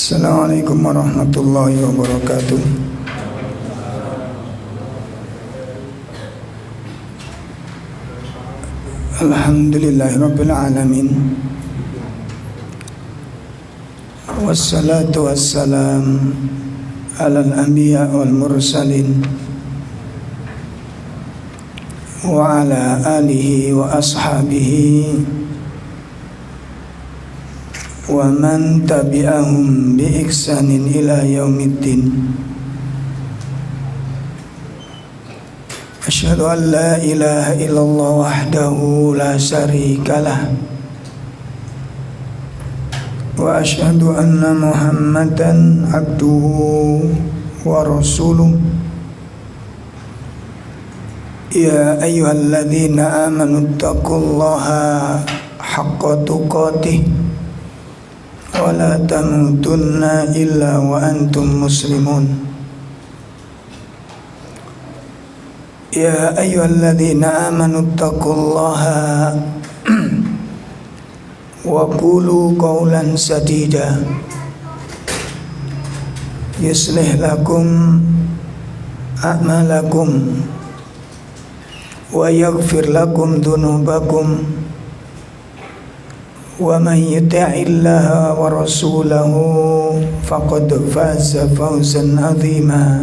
Assalamualaikum warahmatullahi wabarakatuh. Alhamdulillahirabbil alamin. Wassalatu wassalam alal anbiya wal mursalin wa ala alihi wa ashabihi wa man tabi'ahum bi ihsanin ila yaumiddin. Asyhadu an la ilaha illallah wahdahu la syarikalah wa asyhadu anna Muhammadan abduhu wa rasuluh. Ya ayyuhalladzina amanu taqullaha haqqa tuqatih wa la tamutunna illa wa antum muslimun. Ya ayyuhalladzina amanu taqullaha wa qulu qawlan sadida yuslih lakum a'malakum wa yaghfir lakum dhunubakum wa man yuti'illaha wa rasulahu faqad faza fawzan 'azima.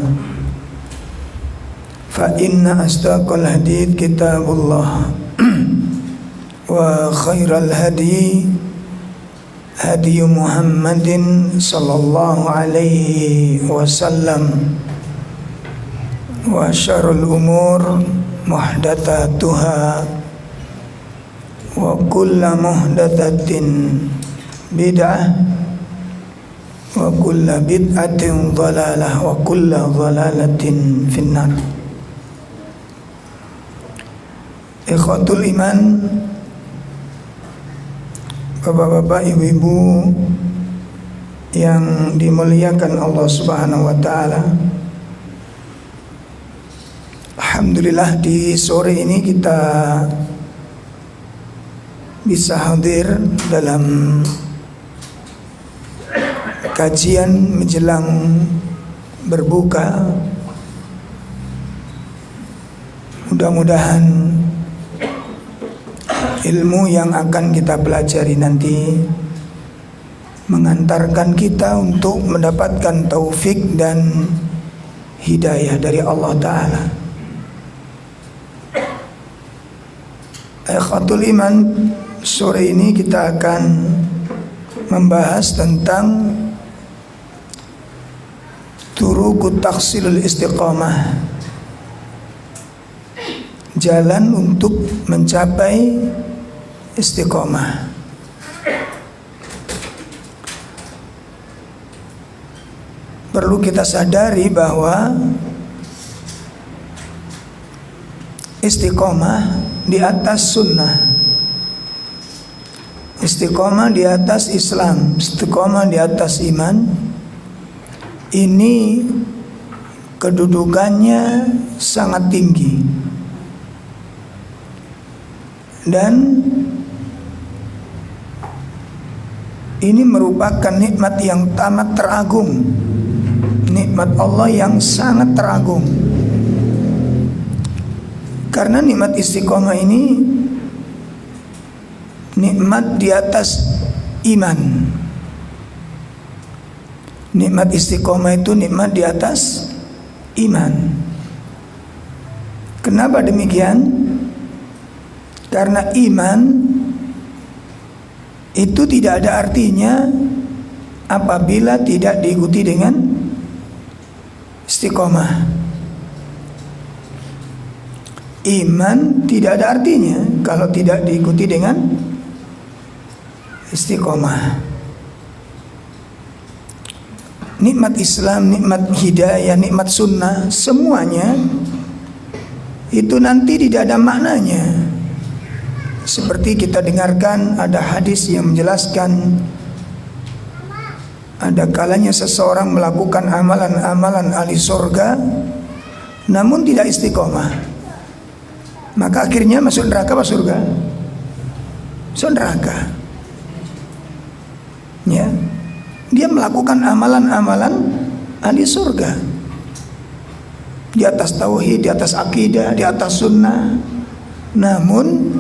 Fa inna asdaqal hadits kitabullah wa khairal hadi hadi Muhammadin sallallahu alaihi wasallam wa syarrul umur muhdatsatuha wa kullu muhdatsatin bid'ah wa kullu bid'atin dhalalah wa kullu dhalalatin finnar. Ikhwatul iman, bapak-bapak, ibu-ibu yang dimuliakan Allah Subhanahu wa taala. Alhamdulillah di sore ini kita bisa hadir dalam kajian menjelang berbuka. Mudah-mudahan ilmu yang akan kita pelajari nanti mengantarkan kita untuk mendapatkan taufik dan hidayah dari Allah Ta'ala. Ikhwatul iman, sore ini kita akan membahas tentang turuqut tahsilul istiqamah, jalan untuk mencapai istiqomah. Perlu kita sadari bahwa istiqomah di atas sunnah, istiqomah di atas Islam, istiqomah di atas iman, ini kedudukannya sangat tinggi dan ini merupakan nikmat yang amat teragung, nikmat Allah yang sangat teragung. Karena nikmat istiqomah ini nikmat di atas iman. Nikmat istiqomah itu nikmat di atas iman. Kenapa demikian? Karena iman itu tidak ada artinya apabila tidak diikuti dengan istiqomah. Iman tidak ada artinya kalau tidak diikuti dengan istiqomah. Nikmat Islam, nikmat hidayah, nikmat sunnah, semuanya itu nanti tidak ada maknanya. Seperti kita dengarkan ada hadis yang menjelaskan ada kalanya seseorang melakukan amalan-amalan ahli surga namun tidak istiqomah, maka akhirnya masuk neraka apa surga? Masuk neraka. Ya. dia melakukan amalan-amalan ahli surga, di atas tauhid, di atas akidah, di atas sunnah, namun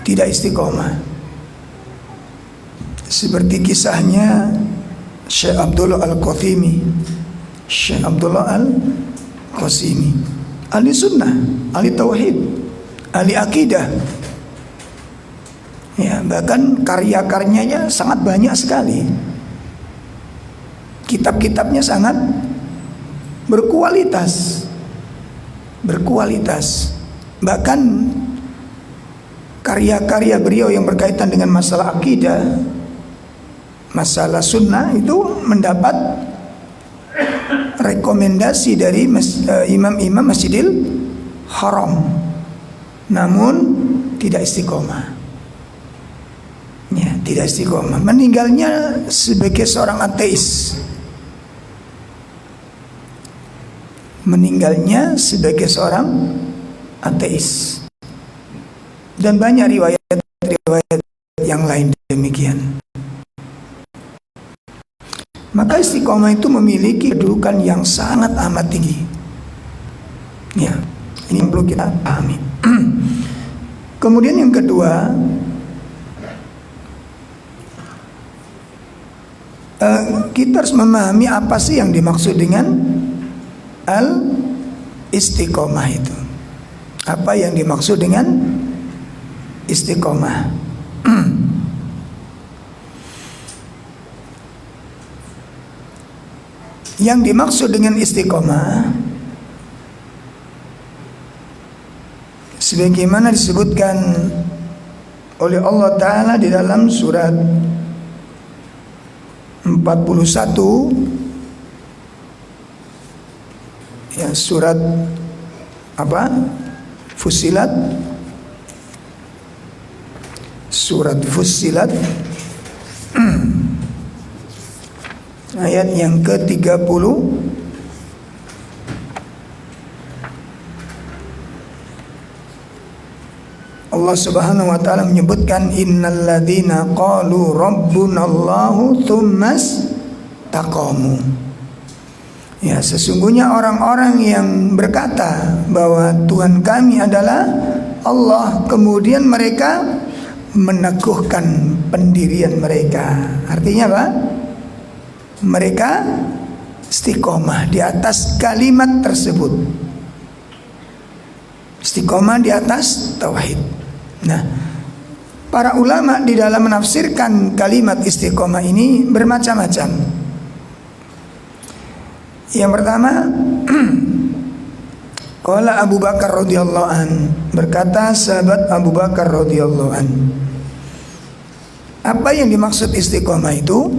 tidak istiqomah. Seperti kisahnya Syekh Abdullah Al-Qasimi. Syekh Abdullah Al-Qasimi, ahli sunnah, ahli tauhid, ahli akidah. Ya, bahkan karya-karyanya sangat banyak sekali. Kitab-kitabnya sangat berkualitas. Bahkan karya-karya beliau yang berkaitan dengan masalah akidah, masalah sunnah itu mendapat rekomendasi dari imam-imam Masjidil Haram, namun tidak istiqomah. Ya, tidak istiqomah. Meninggalnya sebagai seorang ateis. Dan banyak riwayat-riwayat yang lain demikian. Maka istiqomah itu memiliki kedudukan yang sangat amat tinggi. Ya, ini yang perlu kita pahami. Kemudian yang kedua, kita harus memahami apa sih yang dimaksud dengan al-istiqomah itu. Apa yang dimaksud dengan istiqomah? Yang dimaksud dengan istiqomah sebagaimana disebutkan oleh Allah Ta'ala di dalam surat 41, ya, surat apa? Fussilat. Surat Fussilat ayat yang ke-30. Allah Subhanahu wa taala menyebutkan innalladzina qalu rabbunallahu tsummas taqamu. Ya, sesungguhnya orang-orang yang berkata bahwa Tuhan kami adalah Allah, kemudian mereka meneguhkan pendirian mereka. Artinya apa? Mereka istiqomah di atas kalimat tersebut. Istiqomah di atas tauhid. Nah, para ulama di dalam menafsirkan kalimat istiqomah ini bermacam-macam. Yang pertama, qala Abu Bakar radhiyallahu an, berkata sahabat Abu Bakar radhiyallahu an, apa yang dimaksud istiqomah itu?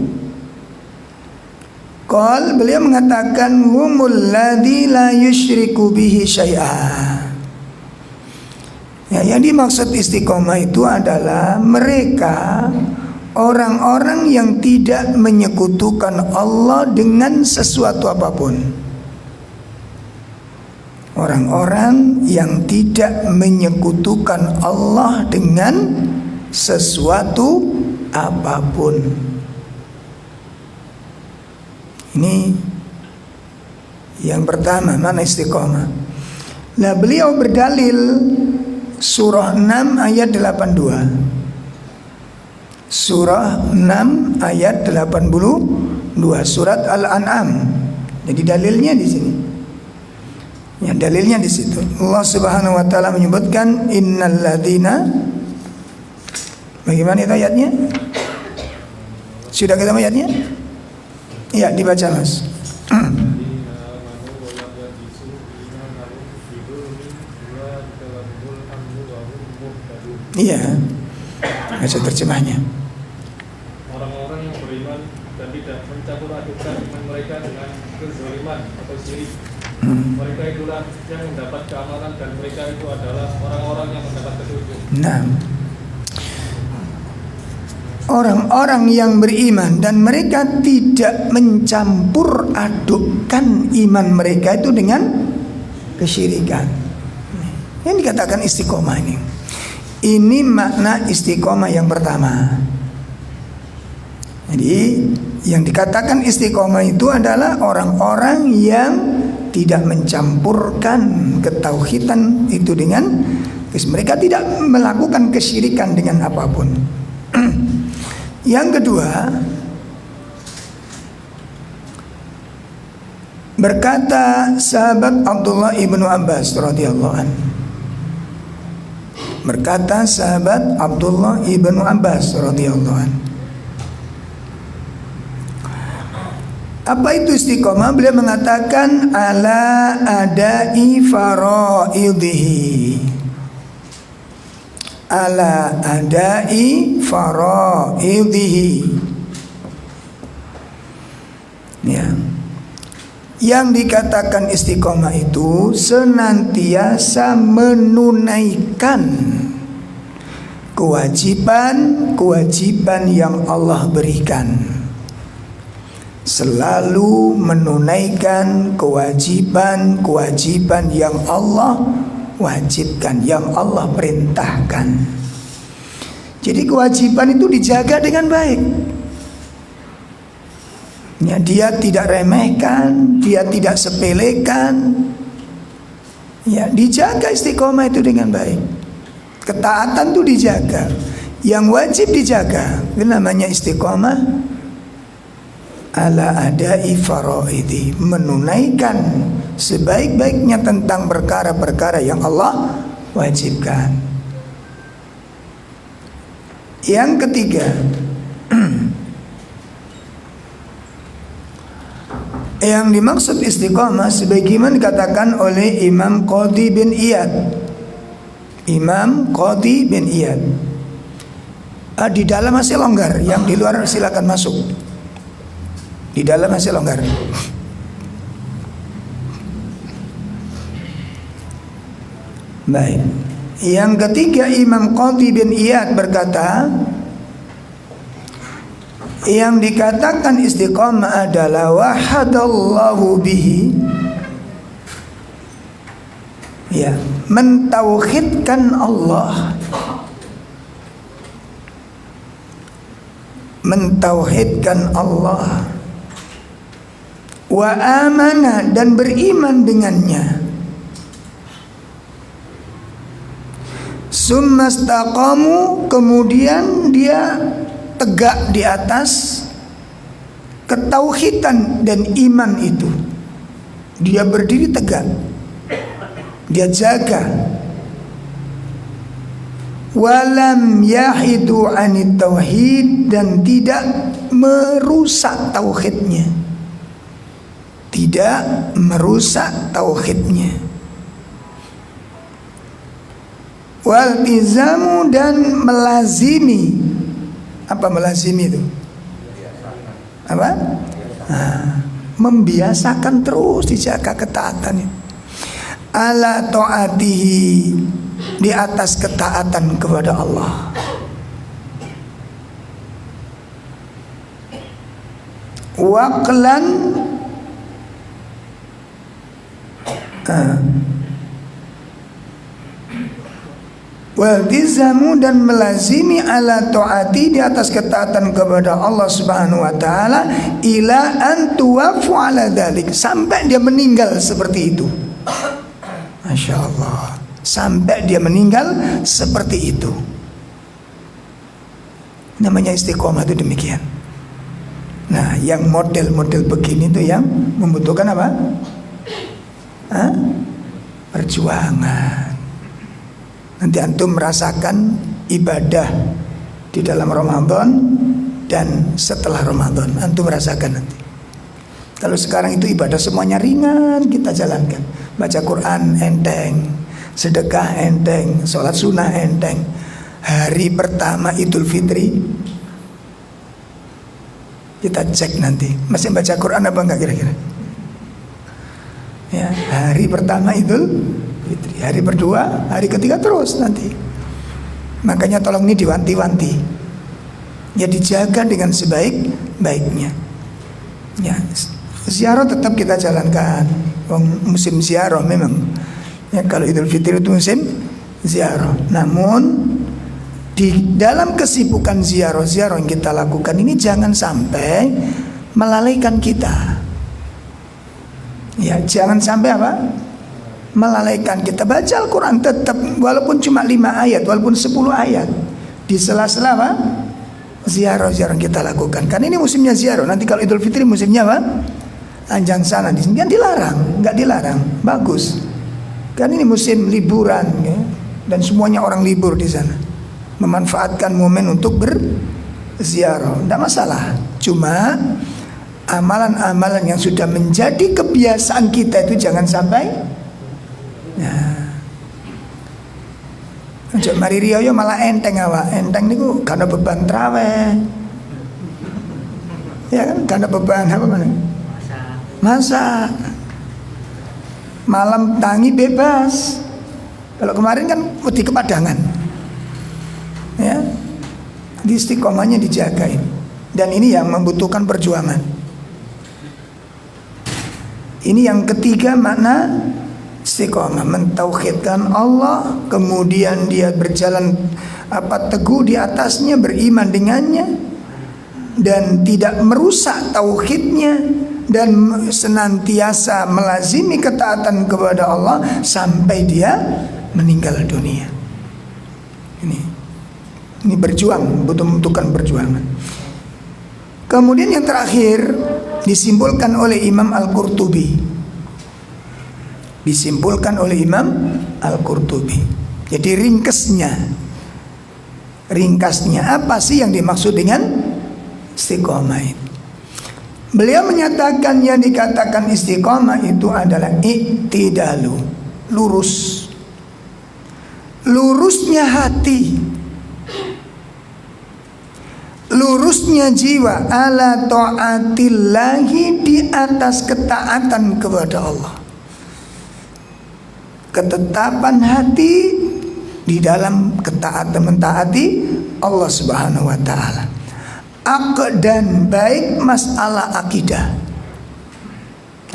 Beliau mengatakan humul ladzi la yusyriku bihi syai'a. Ya, yang dimaksud istiqomah itu adalah mereka orang-orang yang tidak menyekutukan Allah dengan sesuatu apapun. Orang-orang yang tidak menyekutukan Allah dengan sesuatu apapun. Ini yang pertama, mana istiqomah. Nah, beliau berdalil surah 6 ayat 82. Surah 6 ayat 82, surat Al-An'am. Jadi dalilnya di sini. Ya, dalilnya di situ. Allah Subhanahu wa taala menyebutkan innalladzina. Bagaimana itu ayatnya? Sudah ketemu ayatnya? Ya, dibaca Mas. Iya, baca terjemahnya. Orang-orang yang beriman dan tidak mencampur adukan iman mereka dengan kezaliman atau syirik. Mereka itulah yang mendapat keamanan dan mereka itu adalah orang-orang yang mendapat petunjuk. Nah, orang-orang yang beriman dan mereka tidak mencampur adukkan iman mereka itu dengan kesyirikan. Yang dikatakan istiqomah ini. Ini makna istiqomah yang pertama. Jadi Yang dikatakan istiqomah itu adalah orang-orang yang tidak mencampurkan ketauhidan itu dengan, mereka tidak melakukan kesyirikan dengan apapun. Yang kedua, berkata sahabat Abdullah ibnu Abbas radhiyallahu anhu. Berkata sahabat Abdullah ibnu Abbas radhiyallahu anhu. Apa itu istiqomah? Beliau mengatakan ala adai faraidhihi. Ala adai faraidhihi. Ya. Yang dikatakan istiqomah itu senantiasa menunaikan kewajiban yang Allah berikan. Selalu menunaikan kewajiban yang Allah wajibkan, yang Allah perintahkan. Jadi kewajiban itu dijaga dengan baik. Ya, dia tidak remehkan, dia tidak sepelekan. Ya, dijaga istiqomah itu dengan baik. Ketaatan itu dijaga, yang wajib dijaga. Itu namanya istiqomah ala adai faraidi, menunaikan sebaik-baiknya tentang perkara-perkara yang Allah wajibkan. Yang ketiga, yang dimaksud istiqomah sebagaimana dikatakan oleh Imam Qadhi bin Iyad. Imam Qadhi bin Iyad. Di dalam masih longgar, yang di luar silakan masuk. Di dalam masih longgar. Baik. Yang ketiga, Imam Qadhi bin Iyad berkata, yang dikatakan istiqamah adalah wahadallahu bihi, ya, mentauhidkan Allah, mentauhidkan Allah, wa amana, dan beriman dengannya, summa istaqamu, kemudian dia tegak di atas ketauhidan dan iman itu. Dia berdiri tegak, dia jaga. Walam yahidu anit tauhid, dan tidak merusak tauhidnya, tidak merusak tauhidnya. Waltizamu, dan melazimi. Apa melazimi itu? Apa? Membiasakan terus dijaga ketaatannya. Ala ta'atihi, di atas ketaatan kepada Allah. Waqlan, waltizamu, dan melazimi ala taati, di atas ketaatan kepada Allah Subhanahu wa taala, ila an tuwafu ala dzalik, sampai dia meninggal seperti itu. Masya Allah, sampai dia meninggal seperti itu. Namanya istiqomah itu demikian. Nah, yang model-model begini itu yang membutuhkan apa? Perjuangan. Nanti antum merasakan ibadah di dalam Ramadan dan setelah Ramadan, antum merasakan nanti. Kalau sekarang itu ibadah semuanya ringan, kita jalankan. Baca Quran enteng, sedekah enteng, sholat sunnah enteng. Hari pertama Idul Fitri, kita cek nanti masih baca Quran apa enggak kira-kira? Ya, hari pertama Idul Fitri, hari kedua, hari ketiga terus nanti. Makanya tolong ini diwanti-wanti. Ya, dijaga dengan sebaik-baiknya. Ya, ziarah tetap kita jalankan. Musim ziarah memang. Ya, kalau Idul Fitri itu musim ziarah. Namun di dalam kesibukan ziarah-ziarah yang kita lakukan ini jangan sampai melalaikan kita. Ya, jangan sampai apa? Melalaikan kita. Baca Al-Quran tetap, walaupun cuma 5 ayat, walaupun 10 ayat, di sela-sela apa? Ziarah-ziarah yang kita lakukan. Karena ini musimnya ziarah. Nanti kalau Idul Fitri musimnya apa? Anjang sana, di sini kan dilarang, nggak dilarang, bagus. Kan ini musim liburan, ya, dan semuanya orang libur di sana. Memanfaatkan momen untuk berziarah, tidak masalah. Cuma amalan-amalan yang sudah menjadi kebiasaan kita itu jangan sampai. Nah, mari riyo malah enteng awak. Enteng niku karena beban traweh. Ya kan, karena beban apa mana? Masak. Malam tangi bebas. Kalau kemarin kan di kepadangan. Ya, di istiqomahnya dijagain. Dan ini yang membutuhkan perjuangan. Ini yang ketiga makna istiqomah, mentauhidkan Allah, kemudian dia berjalan teguh di atasnya, beriman dengannya, dan tidak merusak tauhidnya, dan senantiasa melazimi ketaatan kepada Allah sampai dia meninggal dunia. Ini berjuang, membutuhkan perjuangan. Kemudian yang terakhir disimpulkan oleh Imam Al-Qurtubi. Disimpulkan oleh Imam Al-Qurtubi. Jadi ringkasnya apa sih yang dimaksud dengan istiqomah itu? Beliau menyatakan yang dikatakan istiqomah itu adalah iktidalu, lurus. Lurusnya hati, lurusnya jiwa ala ta'atillahi, di atas ketaatan kepada Allah. Ketetapan hati di dalam ketaatan, mentaati Allah Subhanahu wa taala. Dan baik masalah akidah.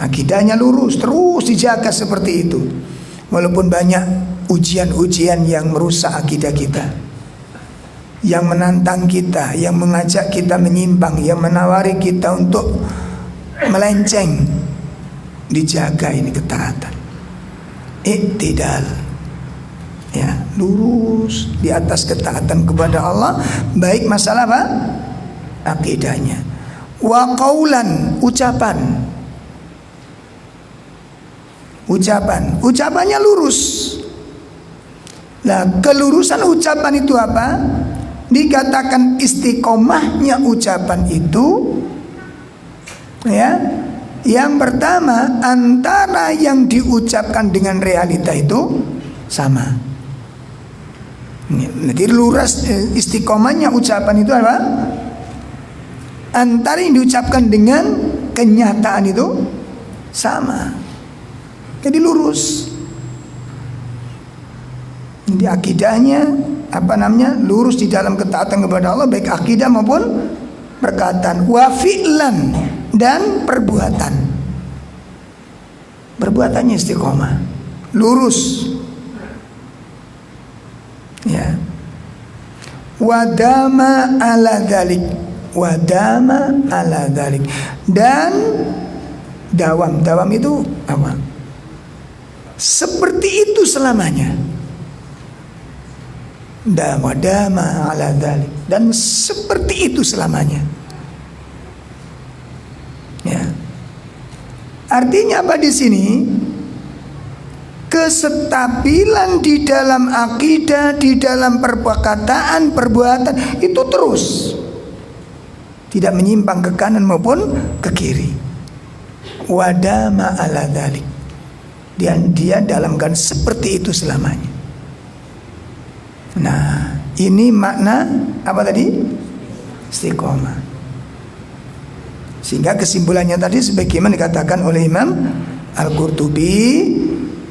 Akidahnya lurus, terus dijaga seperti itu. Walaupun banyak ujian-ujian yang merusak akidah kita, yang menantang kita, yang mengajak kita menyimpang, yang menawari kita untuk melenceng, dijaga ini ketaatan. Iktidal, ya, lurus di atas ketaatan kepada Allah, baik masalah apa? Akidahnya. Wa qaulan, ucapannya lurus. Nah, kelurusan ucapan itu apa? Dikatakan istiqomahnya ucapan itu, ya, yang pertama antara yang diucapkan dengan realita itu sama. Jadi lurus istiqomahnya ucapan itu apa? Antara yang diucapkan dengan kenyataan itu sama. Jadi lurus. Jadi akidahnya lurus di dalam ketaatan kepada Allah, baik akidah maupun perkataan. Wa fi'lan, dan perbuatan. Perbuatannya istiqomah, lurus. Ya. Wadama ala dzalik, dan dawam itu apa? Seperti itu selamanya. Wadama ala dzalik, dan seperti itu selamanya. Ya. Artinya apa di sini? Kestabilan di dalam akidah, di dalam perkataan, perbuatan itu terus, tidak menyimpang ke kanan maupun ke kiri. Wadama ala dzalik, dan dia dalam keadaan seperti itu selamanya. Nah, ini makna apa tadi? Istiqomah. Sehingga kesimpulannya tadi sebagaimana dikatakan oleh Imam Al-Qurtubi,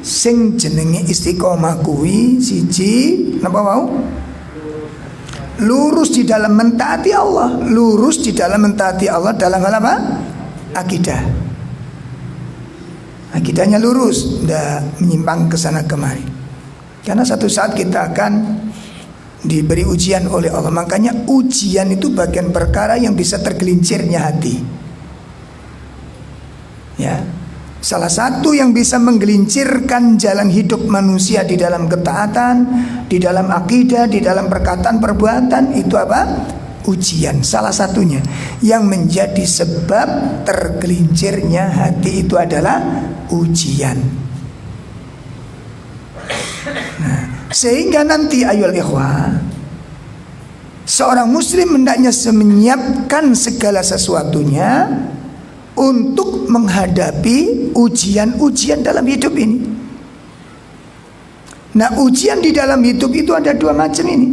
sing jenenge istiqomah kuwi siji napa mau? Lurus di dalam mentaati Allah, lurus di dalam mentaati Allah dalam hal apa? Akidah. Akidahnya lurus, tidak menyimpang ke sana kemari. Karena satu saat kita akan diberi ujian oleh Allah. Makanya ujian itu bagian perkara yang bisa tergelincirnya hati. Ya, salah satu yang bisa menggelincirkan jalan hidup manusia di dalam ketaatan, di dalam akidah, di dalam perkataan perbuatan itu apa? Ujian. Salah satunya yang menjadi sebab tergelincirnya hati itu adalah ujian. Nah, sehingga nanti ayol ikhwah, seorang muslim hendaknya menyiapkan segala sesuatunya untuk menghadapi ujian-ujian dalam hidup ini. Nah, ujian di dalam hidup itu ada dua macam ini.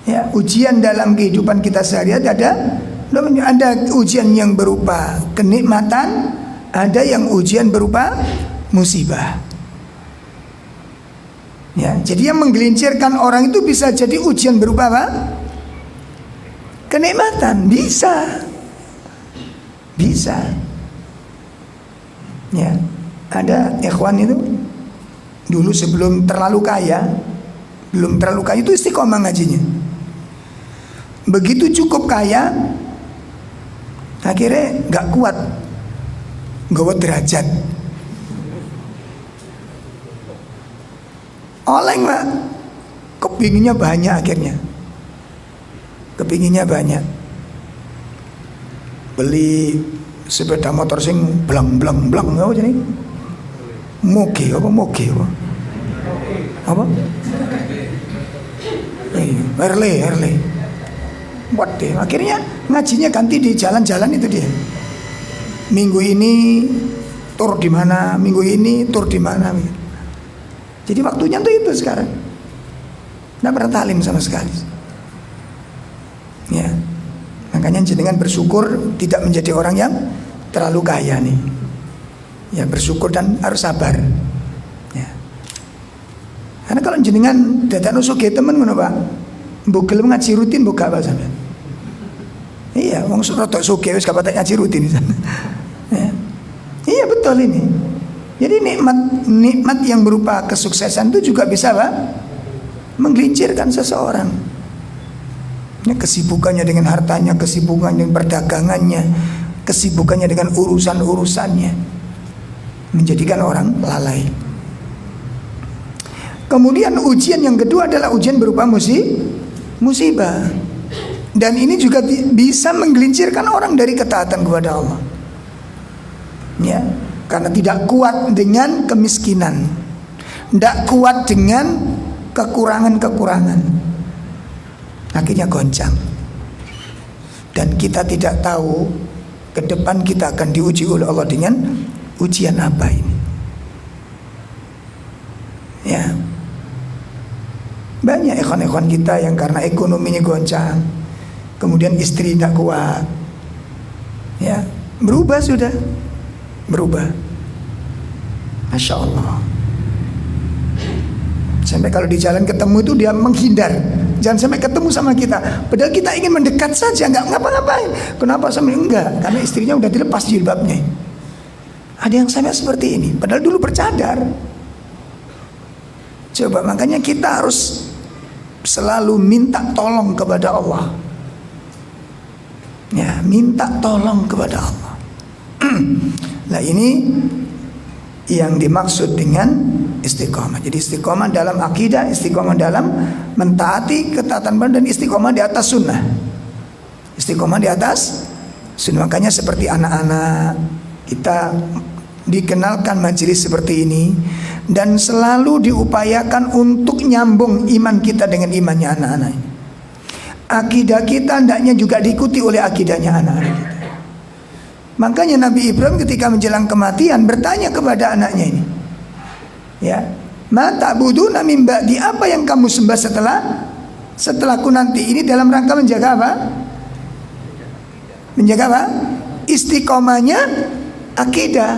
Ya, ujian dalam kehidupan kita sehari-hari ada ujian yang berupa kenikmatan, ada yang ujian berupa musibah. Ya, jadi yang menggelincirkan orang itu bisa jadi ujian berupa apa? Kenikmatan, bisa. Ya, ada ikhwan itu dulu sebelum terlalu kaya itu istiqomah ngajinya. Begitu cukup kaya, akhirnya nggak kuat, nggawa derajat. Oleng pak, kepinginnya banyak akhirnya, beli sepeda motor sing blang apa jadi moge apa Harley buat deh. Akhirnya ngajinya ganti di jalan-jalan itu dia. Minggu ini tur di mana, minggu ini tur di mana. Jadi waktunya tuh itu sekarang. Nggak pernah talim sama sekali. Ya, makanya jenengan bersyukur tidak menjadi orang yang terlalu kaya nih. Ya, bersyukur dan harus sabar. Ya. Karena kalau jenengan dadak sugih temen ngono Pak, mbok gelem ngaji rutin mbok gak apa sampean. Iya, wong rada sugih wis gak patek ngaji rutin. Ya. Iya betul ini. Jadi nikmat yang berupa kesuksesan itu juga bisa Pak menggelincirkan seseorang. Kesibukannya dengan hartanya, kesibukannya dengan perdagangannya, kesibukannya dengan urusan-urusannya, menjadikan orang lalai. Kemudian ujian yang kedua adalah ujian berupa musibah. Dan ini juga bisa menggelincirkan orang dari ketaatan kepada Allah. Ya, karena tidak kuat dengan kemiskinan, tidak kuat dengan kekurangan-kekurangan, akhirnya goncang. Dan kita tidak tahu ke depan kita akan diuji oleh Allah dengan ujian apa ini. Ya, banyak ikhwan-ikhwan kita yang karena ekonominya goncang, kemudian istri tidak kuat, ya berubah. Masya Allah. Sampai kalau di jalan ketemu itu dia menghindar, jangan sampai ketemu sama kita. Padahal kita ingin mendekat saja, nggak ngapa-ngapain. Kenapa sampai enggak? Karena istrinya udah dilepas jilbabnya. Ada yang sampai seperti ini, padahal dulu bercadar. Coba, makanya kita harus selalu minta tolong kepada Allah. Ya, minta tolong kepada Allah. Nah, ini yang dimaksud dengan istiqomah. Jadi istiqomah dalam akidah, istiqomah dalam mentaati ketaatan dan istiqomah di atas sunnah. Istiqomah di atas sunnah. Makanya seperti anak-anak kita dikenalkan majelis seperti ini, dan selalu diupayakan untuk nyambung iman kita dengan imannya anak-anak ini. Akidah kita hendaknya juga diikuti oleh akidahnya anak-anak kita. Makanya Nabi Ibrahim ketika menjelang kematian bertanya kepada anaknya ini, ya, ma ta'buduna min ba'di, apa yang kamu sembah setelahku nanti? Ini dalam rangka menjaga apa? Menjaga apa? Istiqomahnya akidah.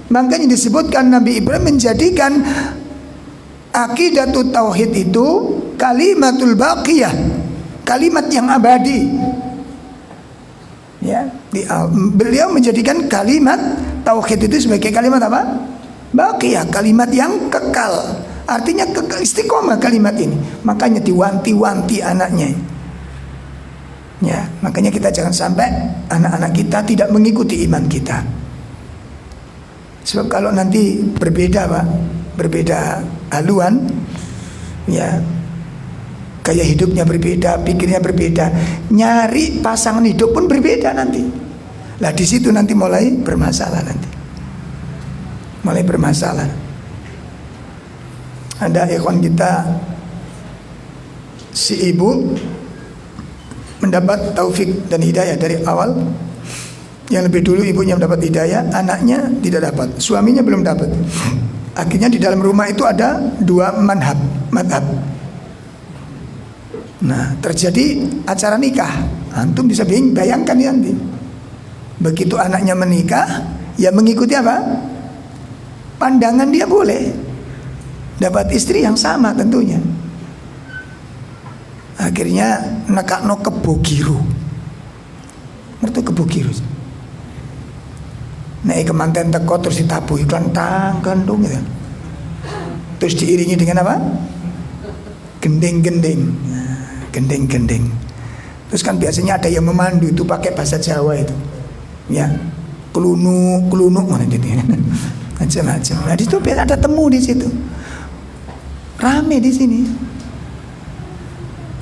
Makanya disebutkan Nabi Ibrahim menjadikan aqidatut tauhid itu kalimatul baqiyah, kalimat yang abadi. Ya, beliau menjadikan kalimat tauhid itu sebagai kalimat apa? Baqiyah, kalimat yang kekal, Artinya istiqomah kalimat ini. Makanya diwanti-wanti anaknya. Ya, makanya kita jangan sampai anak-anak kita tidak mengikuti iman kita. Sebab kalau nanti berbeda Pak, berbeda haluan, ya, gaya hidupnya berbeda, pikirnya berbeda, nyari pasangan hidup pun berbeda nanti. Lah di situ nanti mulai bermasalah nanti. Mulai bermasalah. Ada ikhwan kita, si ibu mendapat taufik dan hidayah dari awal. Yang lebih dulu ibunya mendapat hidayah, anaknya tidak dapat, suaminya belum dapat. Akhirnya di dalam rumah itu ada dua madhab. Nah, terjadi acara nikah. Antum bisa bayangkan ya nanti. Begitu anaknya menikah, ya mengikuti apa? Pandangan dia boleh dapat istri yang sama tentunya. Akhirnya nekakno kebogiru. Ngerti kebogiru? Nek kemanten teko terus ditabuh iklan gandung gitu. Terus diiringi dengan apa? Gending-gending. Nah, gending-gending. Terus kan biasanya ada yang memandu itu pakai bahasa Jawa itu. Ya. Kelunuk mana jadi. Macam-macam. Nah, di situ biasa ada temu di situ. Rame di sini.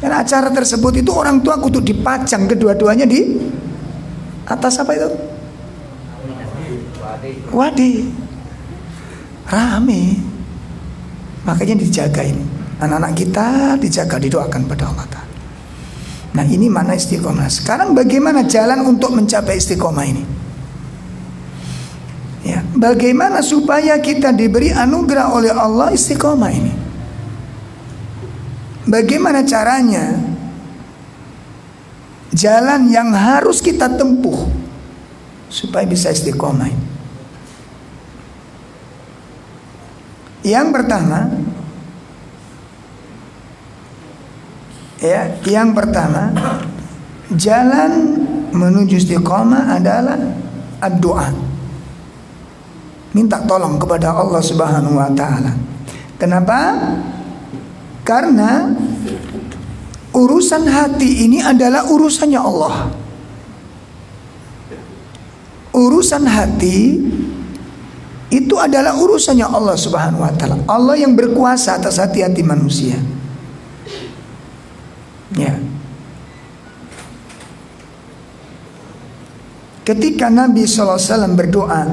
Dan acara tersebut itu orang tua kudu dipajang kedua-duanya di atas apa itu? Wadi. Rame. Makanya dijaga ini. Anak-anak kita dijaga, didoakan pada Allah Ta'ala. Nah, ini mana istiqomah. Sekarang bagaimana jalan untuk mencapai istiqomah ini? Ya, bagaimana supaya kita diberi anugerah oleh Allah istiqomah ini? Bagaimana caranya? Jalan yang harus kita tempuh supaya bisa istiqomah ini. Yang pertama, jalan menuju istiqomah adalah doa. Minta tolong kepada Allah Subhanahu wa taala. Kenapa? Karena urusan hati ini adalah urusannya Allah. Urusan hati itu adalah urusannya Allah Subhanahu wa taala. Allah yang berkuasa atas hati-hati manusia. Ya. Ketika Nabi SAW berdoa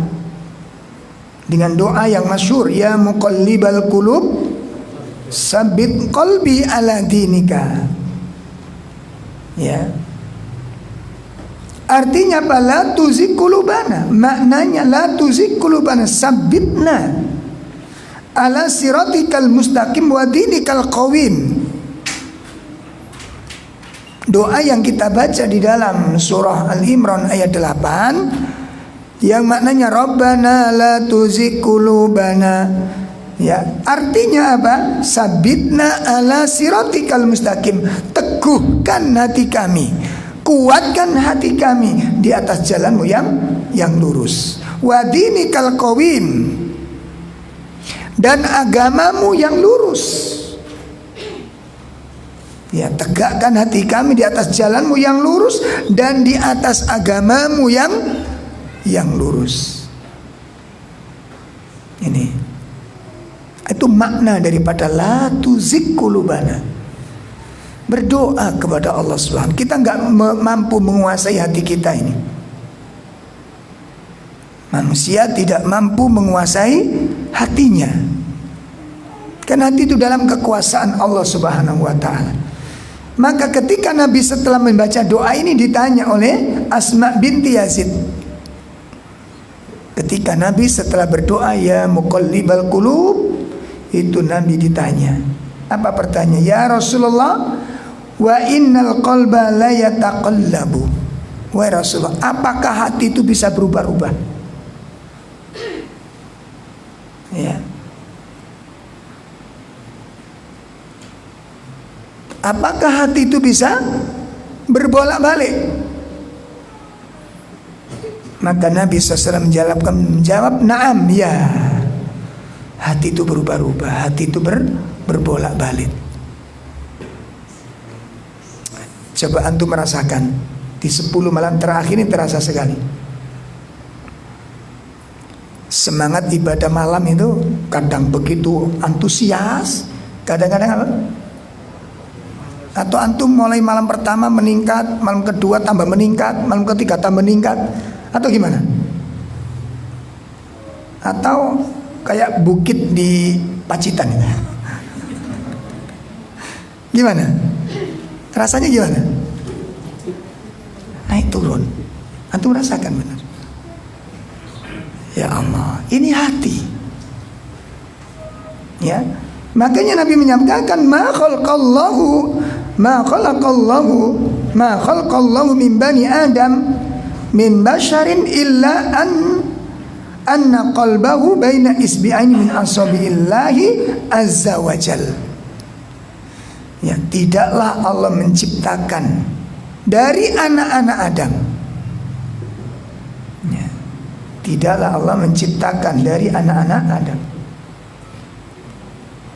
dengan doa yang masyhur, ya muqallibal qulub sabbit qalbi ala dinika. Ya. Artinya apa? La tuzigh qulubana. Maknanya la tuzigh qulubana, sabbitna ala siratikal mustaqim wa dinikal qawim. Doa yang kita baca di dalam surah Al-Imran ayat 8 yang maknanya Rabbana la tuzigh qulubana. Ya, artinya apa? Sabitna ala siratikal mustaqim. Teguhkan hati kami, kuatkan hati kami di atas jalanmu yang lurus. Wa dinikal qawim, dan agamamu yang lurus. Ya, tegakkan hati kami di atas jalanmu yang lurus dan di atas agamamu yang lurus. Ini itu makna daripada la tuzigh qulubana. Berdoa kepada Allah Subhanahu. Kita nggak mampu menguasai hati kita ini. Manusia tidak mampu menguasai hatinya. Karena hati itu dalam kekuasaan Allah Subhanahu wa taala. Maka ketika Nabi setelah membaca doa ini ditanya oleh Asma binti Yazid. Ketika Nabi setelah berdoa ya muqallibal qulub, itu Nabi ditanya. Apa pertanyaan? Ya Rasulullah, wa innal qalba la yataqallabu. Wahai Rasulullah, apakah hati itu bisa berubah-ubah? Ya. Apakah hati itu bisa berbolak-balik? Maka Nabi SAW menjawab, na'am, ya. hati itu berubah-ubah, hati itu berbolak-balik. Coba antum merasakan di 10 malam terakhir ini terasa sekali. Semangat ibadah malam itu kadang begitu antusias, kadang-kadang apa? Atau antum mulai malam pertama meningkat, malam kedua tambah meningkat, malam ketiga tambah meningkat, atau gimana? Atau kayak bukit di Pacitan gitu. Gimana? Rasanya gimana? Naik turun. Antum rasakan benar. Ya Allah, ini hati. Ya. Makanya Nabi menyampaikan ma khalaqallahu min bani Adam min basharin illa anna qalbahu baina isbi'aini min asabi'illahi azza wa jalla. Ya, tidaklah Allah menciptakan dari anak-anak Adam. Ya, tidaklah Allah menciptakan dari anak-anak Adam,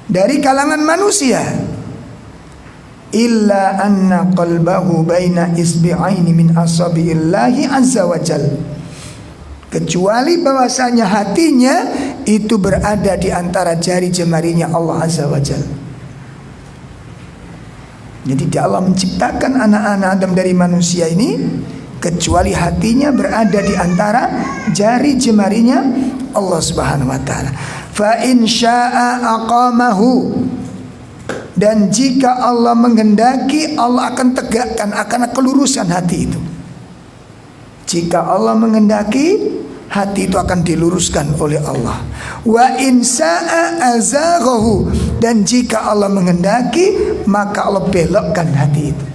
dari kalangan manusia, illa anna qalbahu baina isbi'aini min asabi'illahi azza wa jal, kecuali bahwasanya hatinya itu berada di antara jari jemarinya Allah azza wa jal. Jadi Allah menciptakan anak-anak Adam dari manusia ini kecuali hatinya berada di antara jari jemarinya Allah Subhanahu wa taala. Fa in syaa'a aqamahu, dan jika Allah menghendaki Allah akan tegakkan, akan keluruskan hati itu. Jika Allah menghendaki, hati itu akan diluruskan oleh Allah. Wa in sa'a azaghahu, dan jika Allah menghendaki maka Allah belokkan hati itu.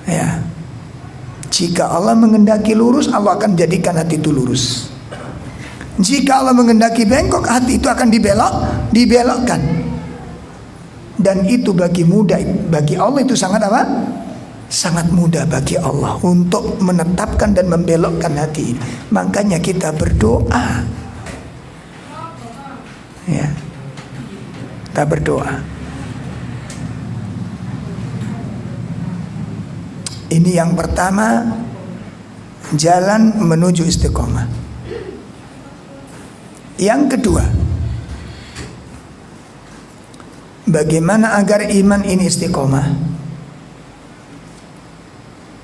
Ya. Jika Allah menghendaki lurus, Allah akan jadikan hati itu lurus. Jika Allah menghendaki bengkok, hati itu akan dibelokkan. Dan itu bagi Allah itu sangat apa? Sangat mudah bagi Allah untuk menetapkan dan membelokkan hati. Makanya kita berdoa. Ya. Kita berdoa. Ini yang pertama, jalan menuju istiqomah. Yang kedua, bagaimana agar iman ini istiqomah?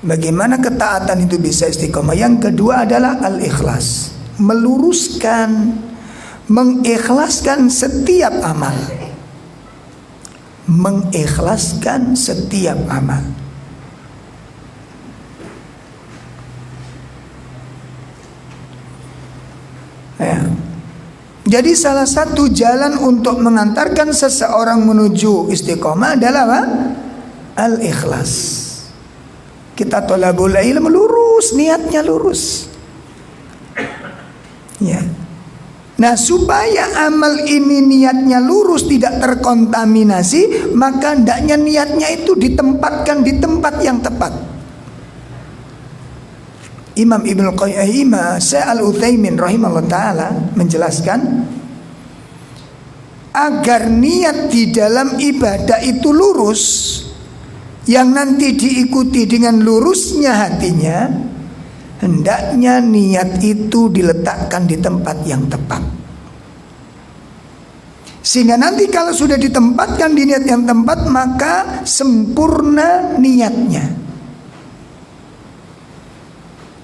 Bagaimana ketaatan itu bisa istiqomah? Yang kedua adalah al-ikhlas, meluruskan, mengikhlaskan setiap amal. Mengikhlaskan setiap amal. Ya. Jadi salah satu jalan untuk mengantarkan seseorang menuju istiqomah adalah apa? Al-ikhlas. Kita thalabul ilm lurus, niatnya lurus. Ya. Nah, supaya amal ini niatnya lurus, tidak terkontaminasi, maka hendaknya niatnya itu ditempatkan di tempat yang tepat. Imam Ibnu Qayyim Al-Utsaimin rahimahullah taala menjelaskan, agar niat di dalam ibadah itu lurus, yang nanti diikuti dengan lurusnya hatinya, hendaknya niat itu diletakkan di tempat yang tepat. Sehingga nanti kalau sudah ditempatkan di niat yang tepat, maka sempurna niatnya.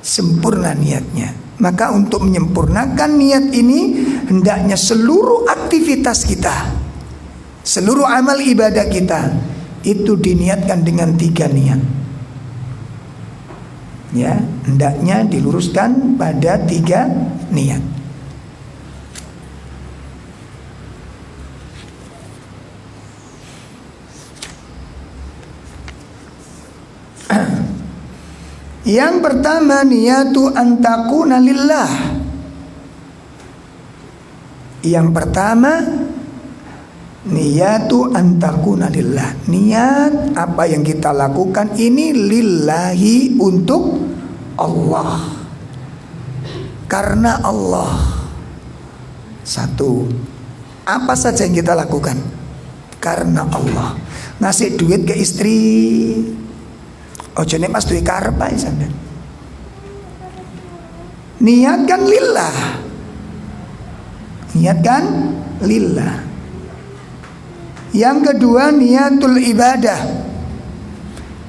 Sempurna niatnya. Maka untuk menyempurnakan niat ini, hendaknya seluruh aktivitas kita, seluruh amal ibadah kita itu diniatkan dengan 3 niat. Ya, hendaknya diluruskan pada 3 niat. Yang pertama, niyatu antakuna lillah. Yang pertama, niyatu antakuna lillah. Niat apa yang kita lakukan ini lillahi, untuk Allah, karena Allah. Satu, apa saja yang kita lakukan karena Allah. Ngasih duit ke istri, ojo nek pas duwe karep ae sampean. Niatkan lillah. Niatkan lillah. Yang kedua, niatul ibadah.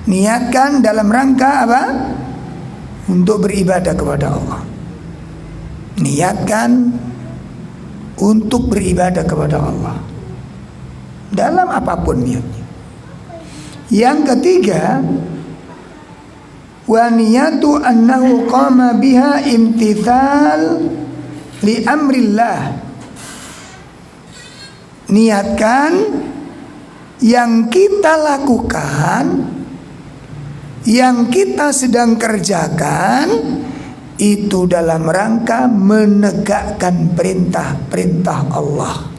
Niatkan dalam rangka apa? Untuk beribadah kepada Allah. Niatkan untuk beribadah kepada Allah dalam apapun niatnya. Yang ketiga, wa niyatu annahu qama biha imtithal li amrillah. Niatkan yang kita lakukan, yang kita sedang kerjakan itu dalam rangka menegakkan perintah-perintah Allah.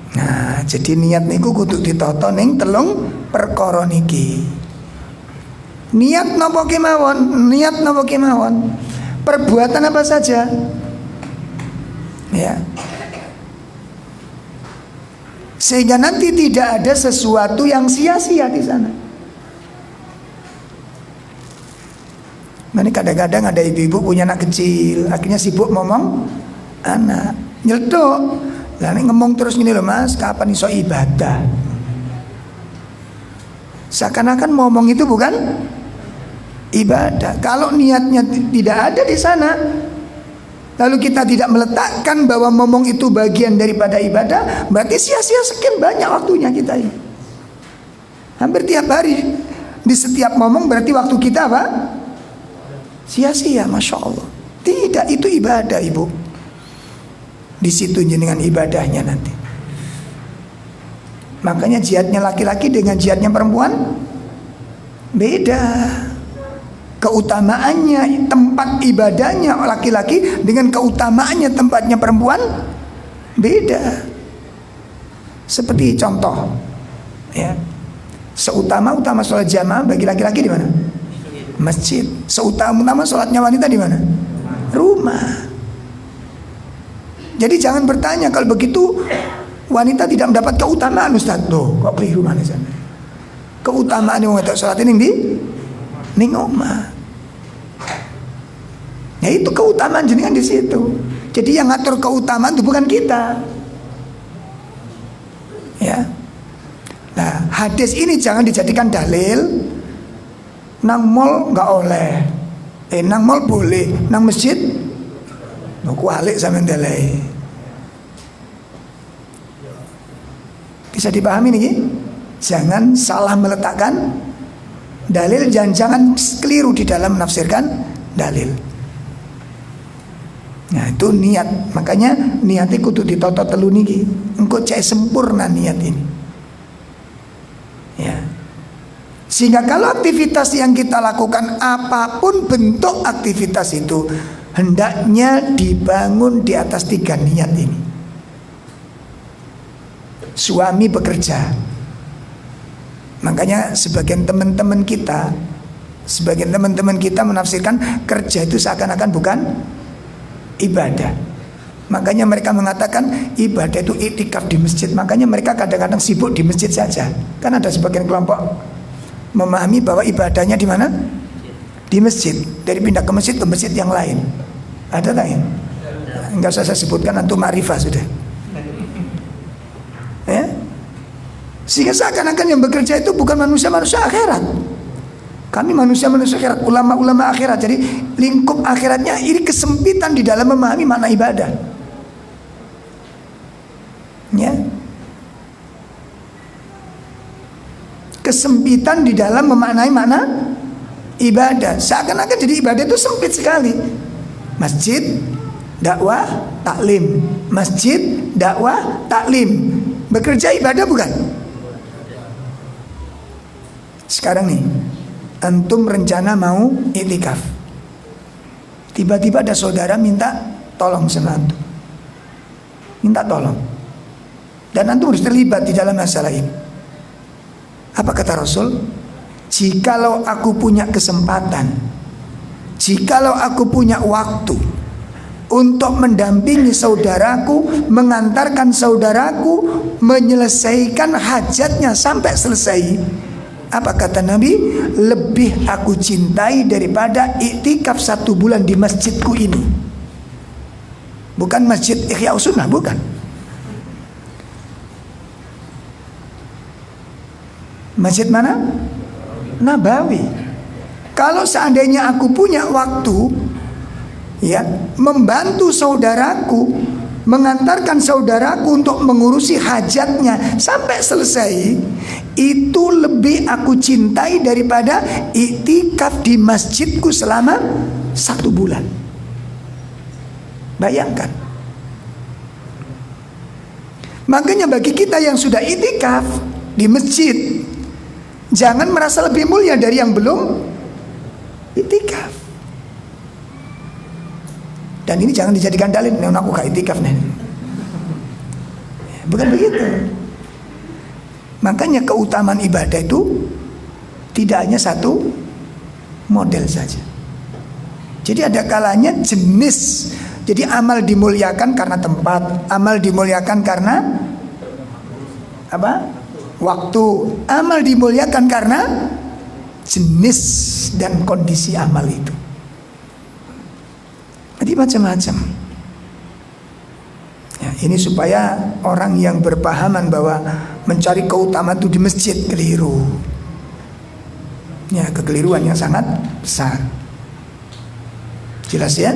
Nah, jadi niat niku kudu ditata ning telung perkara niki. Niat napa kemawon, niat napa kemawon. Perbuatan apa saja. Ya. Sehingga nanti tidak ada sesuatu yang sia-sia di sana. Nah, ini kadang-kadang ada ibu-ibu punya anak kecil, akhirnya sibuk ngomong anak, nyeletuk. Lah ini ngomong terus gini loh mas, kapan iso ibadah? Seakan-akan ngomong itu bukan ibadah. Kalau niatnya tidak ada di sana, lalu kita tidak meletakkan bahwa ngomong itu bagian daripada ibadah, berarti sia-sia sekian banyak waktunya kita ini. Hampir tiap hari di setiap ngomong berarti waktu kita apa? Sia-sia, masya Allah. Tidak, itu ibadah ibu. Di situ dengan ibadahnya nanti. Makanya jihadnya laki-laki dengan jihadnya perempuan beda. Keutamaannya tempat ibadahnya laki-laki dengan keutamaannya tempatnya perempuan beda. Seperti contoh, ya, seutama-utama sholat jamaah bagi laki-laki di mana? Masjid. Seutama-utama sholatnya wanita di mana? Rumah. Jadi jangan bertanya kalau begitu wanita tidak mendapat keutamaan Ustaz. Loh, kok keliru mana sana? Keutamaan yang wanita sholat ini di rumah. Ya itu keutamaan jenengan di situ. Jadi yang ngatur keutamaan itu bukan kita. Ya. Nah, hadis ini jangan dijadikan dalil. Nang mall nggak oleh, nang mall boleh, nang masjid, kualik sama ndelai. Bisa dipahami nih? Jangan salah meletakkan dalil, jangan keliru di dalam menafsirkan dalil. Nah itu niat, makanya niatnya kudu ditata telu niki. Engko cek sempurna niat ini. Ya. Sehingga kalau aktivitas yang kita lakukan, apapun bentuk aktivitas itu, hendaknya dibangun di atas 3 niat ini. Suami bekerja, makanya sebagian teman-teman kita menafsirkan kerja itu seakan-akan bukan ibadah. Makanya mereka mengatakan ibadah itu iktikaf di masjid. Makanya mereka kadang-kadang sibuk di masjid saja. Kan ada sebagian kelompok memahami bahwa ibadahnya di mana? Di masjid. Dari pindah ke masjid yang lain. Ada tak ya? Enggak usah saya sebutkan, antum ma'rifah sudah. Ya? Sehingga seakan-akan yang bekerja itu bukan manusia-manusia akhirat. Kami manusia-manusia akhirat, ulama-ulama akhirat. Jadi lingkup akhiratnya ini kesempitan di dalam memahami makna ibadah. Ya. Kesempitan di dalam memaknai makna ibadah. Seakan-akan jadi ibadah itu sempit sekali. Masjid, dakwah, taklim. Masjid, dakwah, taklim. Bekerja ibadah bukan? Sekarang nih, antum rencana mau iktikaf. Tiba-tiba ada saudara minta tolong sama antum. Minta tolong. Dan antum harus terlibat di dalam masalah ini. Apa kata Rasul? Jikalau aku punya kesempatan, jikalau aku punya waktu, untuk mendampingi saudaraku, mengantarkan saudaraku menyelesaikan hajatnya sampai selesai. Apa kata Nabi? Lebih aku cintai daripada iktikaf 1 bulan di masjidku ini. Bukan masjid Ihya Sunnah, bukan. Masjid mana? Nabawi. Kalau seandainya aku punya waktu, ya, membantu saudaraku, mengantarkan saudaraku untuk mengurusi hajatnya sampai selesai, itu lebih aku cintai daripada iktikaf di masjidku selama 1 bulan. Bayangkan. Makanya bagi kita yang sudah iktikaf di masjid, jangan merasa lebih mulia dari yang belum iktikaf. Dan ini jangan dijadikan dalil, nih aku gak iktikaf nih. Bukan begitu. Makanya keutamaan ibadah itu tidak hanya satu model saja. Jadi ada kalanya jenis. Jadi amal dimuliakan karena tempat, amal dimuliakan karena apa? Waktu. Amal dimuliakan karena jenis dan kondisi amal itu. Jadi macam-macam. Ya, ini supaya orang yang berpahaman bahwa mencari keutamaan itu di masjid keliru. Ya, kekeliruan yang sangat besar. Jelas ya?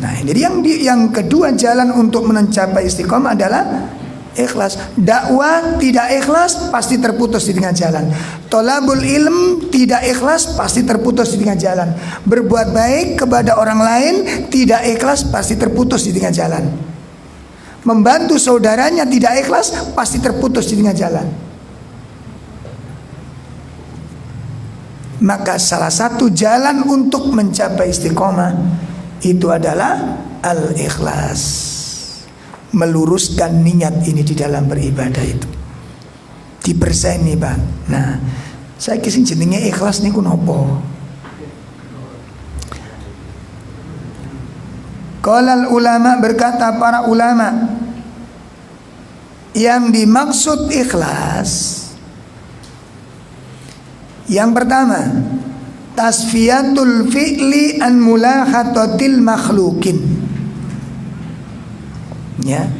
Nah, jadi yang kedua jalan untuk mencapai istiqomah adalah ikhlas. Dakwah tidak ikhlas pasti terputus di tengah jalan. Thalabul ilm tidak ikhlas pasti terputus di tengah jalan. Berbuat baik kepada orang lain tidak ikhlas pasti terputus di tengah jalan. Membantu saudaranya tidak ikhlas pasti terputus di tengah jalan. Maka salah satu jalan untuk mencapai istiqomah itu adalah al-ikhlas. Meluruskan niat ini di dalam beribadah itu. Diperseni, Pak. Nah, saya kisah jenenge ikhlas niku nopo? Qalal ulama, berkata para ulama, yang dimaksud ikhlas yang pertama, tasfiyatul fi'li an mulahatatil makhlukin. Ya.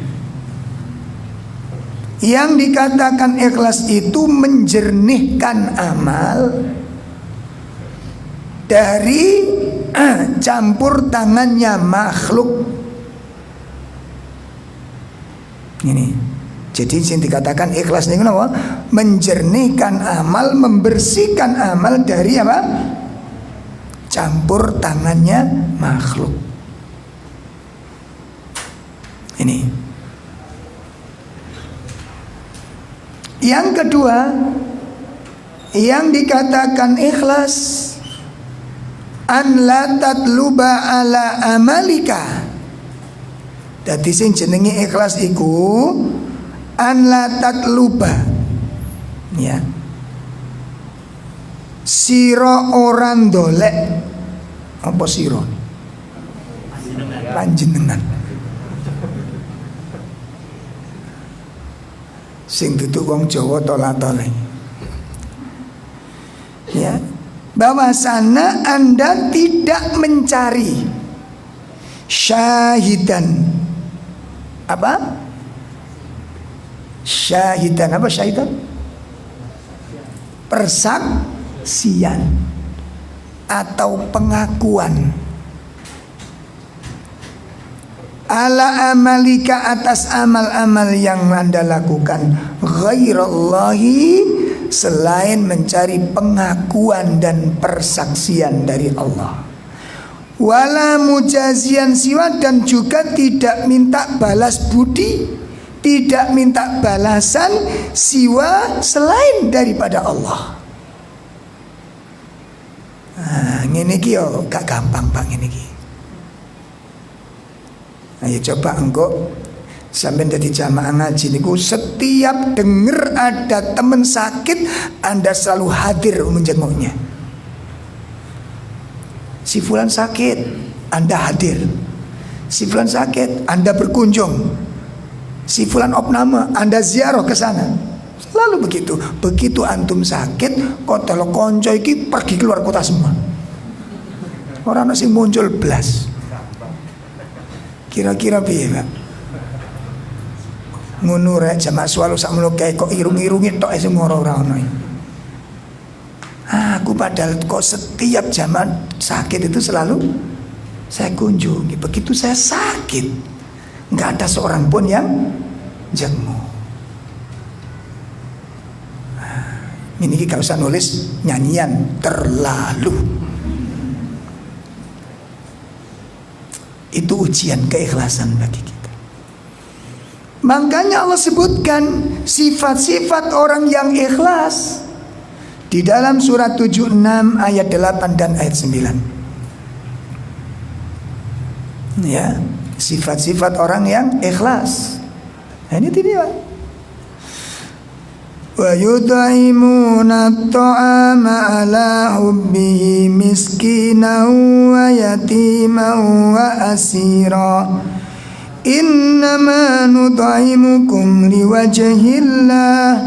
Yang dikatakan ikhlas itu menjernihkan amal dari campur tangannya makhluk. Ini. Jadi yang dikatakan ikhlas ini apa? Menjernihkan amal, membersihkan amal dari apa? Campur tangannya makhluk. Ini. Yang kedua, yang dikatakan ikhlas, an la tatluba ala amalika. Dadi sing jenenge ikhlas iku an la tatluba, ya, sira ora ndolek. Apa sira? Panjenengan. Sing dudu wong Jawa tola-tole. Ya, bahwasana Anda tidak mencari syahidan. Apa? Syahidan, apa syahidan? Persaksian atau pengakuan ala amalika, atas amal-amal yang Anda lakukan, ghairallahi, selain mencari pengakuan dan persaksian dari Allah. Wala mujazian siwa, dan juga tidak minta balas budi, tidak minta balasan siwa selain daripada Allah. Nah, ngene iki yo gak gampang, Pak, ngene iki. Ayo coba engko sampai dari jamaah ngaji niku, setiap denger ada teman sakit, Anda selalu hadir menjenguknya. Si fulan sakit, Anda hadir. si fulan sakit, Anda berkunjung. Si fulan opname, Anda ziarah ke sana. Selalu begitu. Begitu antum sakit, kotelo konco iki pergi keluar kota semua. Orang nasi muncul belas. Kira-kira piye, Pak? Ngono rek jamaah swalo sak menawa kae kok irung-irungi tok semua ora ono. Aku padahal kok setiap zaman sakit itu selalu saya kunjungi. Begitu saya sakit, nggak ada seorang pun yang jenguk. Ini gak usah nulis nyanyian terlalu. Itu ujian keikhlasan bagi kita. Makanya Allah sebutkan sifat-sifat orang yang ikhlas di dalam surat 76 ayat 8 dan ayat 9. Ya, sifat-sifat orang yang ikhlas. Nah, ini dia. Wa yud'imuna at-ta'ama 'ala hubbihi miskinan wa yatiman wa asira. Innama nut'imukum liwajhillah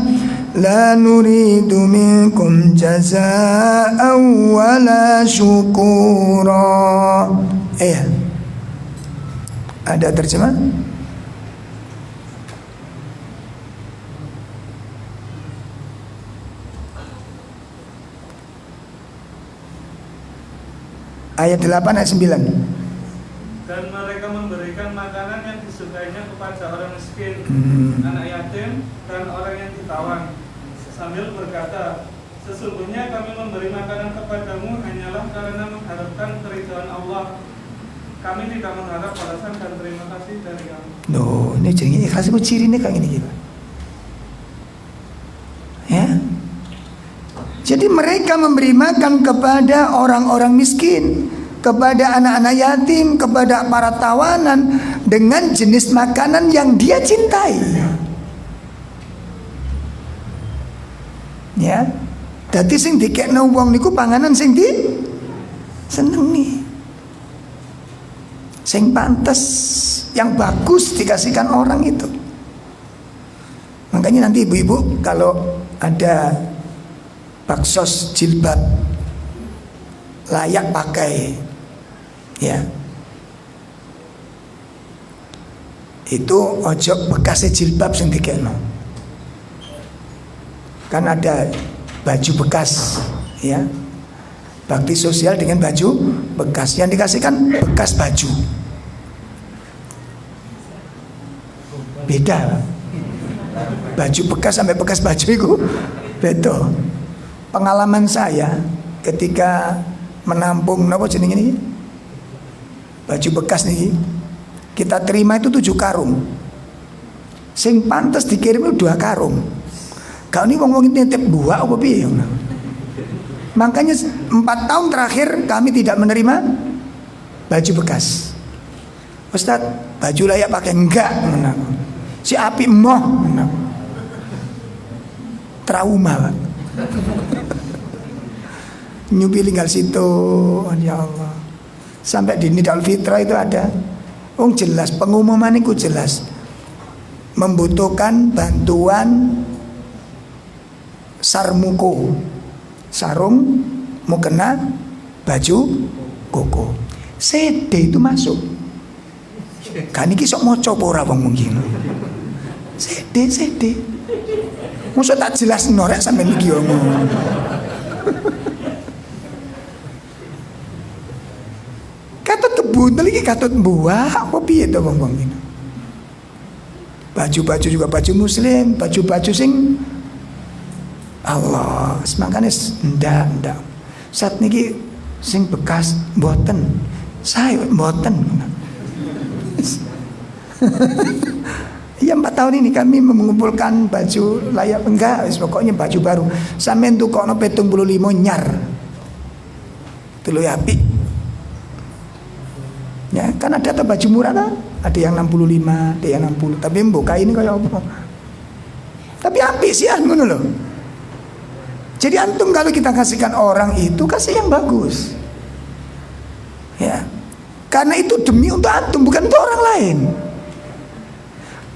la nuridu minkum jazaa'an wala syukura. Ada terjemah? Ayat 8 ayat 9. Dan mereka memberikan makanan yang disukainya kepada orang miskin, anak yatim, dan orang yang ditawan, sambil berkata, sesungguhnya kami memberi makanan kepadamu hanyalah karena mengharapkan keridhaan Allah. Kami tidak mengharap balasan dan terima kasih dari kamu. Loh, ini jenenge ikhlas itu cirine kayak gini gitu. Ya. Jadi mereka memberi makan kepada orang-orang miskin, kepada anak-anak yatim, kepada para tawanan dengan jenis makanan yang dia cintai. Ya. Dadi sing dikekno wong niku panganan sing senengi. Sing pantes, yang bagus dikasihkan orang itu. Makanya nanti ibu-ibu kalau ada baksos jilbab layak pakai, ya, itu ojo bekasnya jilbab sing dikekno. Kan ada baju bekas, ya, bakti sosial dengan baju bekas, yang dikasihkan bekas baju. Beda, baju bekas sampai bekas baju itu beda. Pengalaman saya ketika menampung napa jenenge ini baju bekas nih, kita terima itu 7 karung. Sing pantes dikirim itu 2 karung. Kau ini ngomongin nitip 2 apa piye? Makanya 4 tahun terakhir kami tidak menerima baju bekas. Ustaz, baju layak pakai enggak? Si api moh. Trauma, Pak. Nyupi tinggal situ, ya Allah. Sampai di Nidal Fitrah itu ada. Jelas pengumuman itu jelas. Membutuhkan bantuan sarmuko. Sarung mukena baju koko. CD itu masuk. Kan iki sok maca apa ora wong mungkin. CD. Mosok tak jelas norek sampean iki omong. Katut kebuntel iki katut buah apa piye to wong iki. Baju-baju juga baju muslim, baju-baju sing Allah, makanya ndak. Saat niki sing bekas mboten. Saya mboten. Iya 4 tahun ini kami mengumpulkan baju layak enggak, pokoknya baju baru. Sampeyan tukokno 75 nyar. Itu ya apik. Ya, kan ada baju murah kan? Ada yang 65, ada yang 60. Tapi mbok ini kayak apa? Tapi apik sih ngono lho. Jadi antum kalau kita kasihkan orang itu kasih yang bagus. Ya. Karena itu demi untuk antum, bukan untuk orang lain.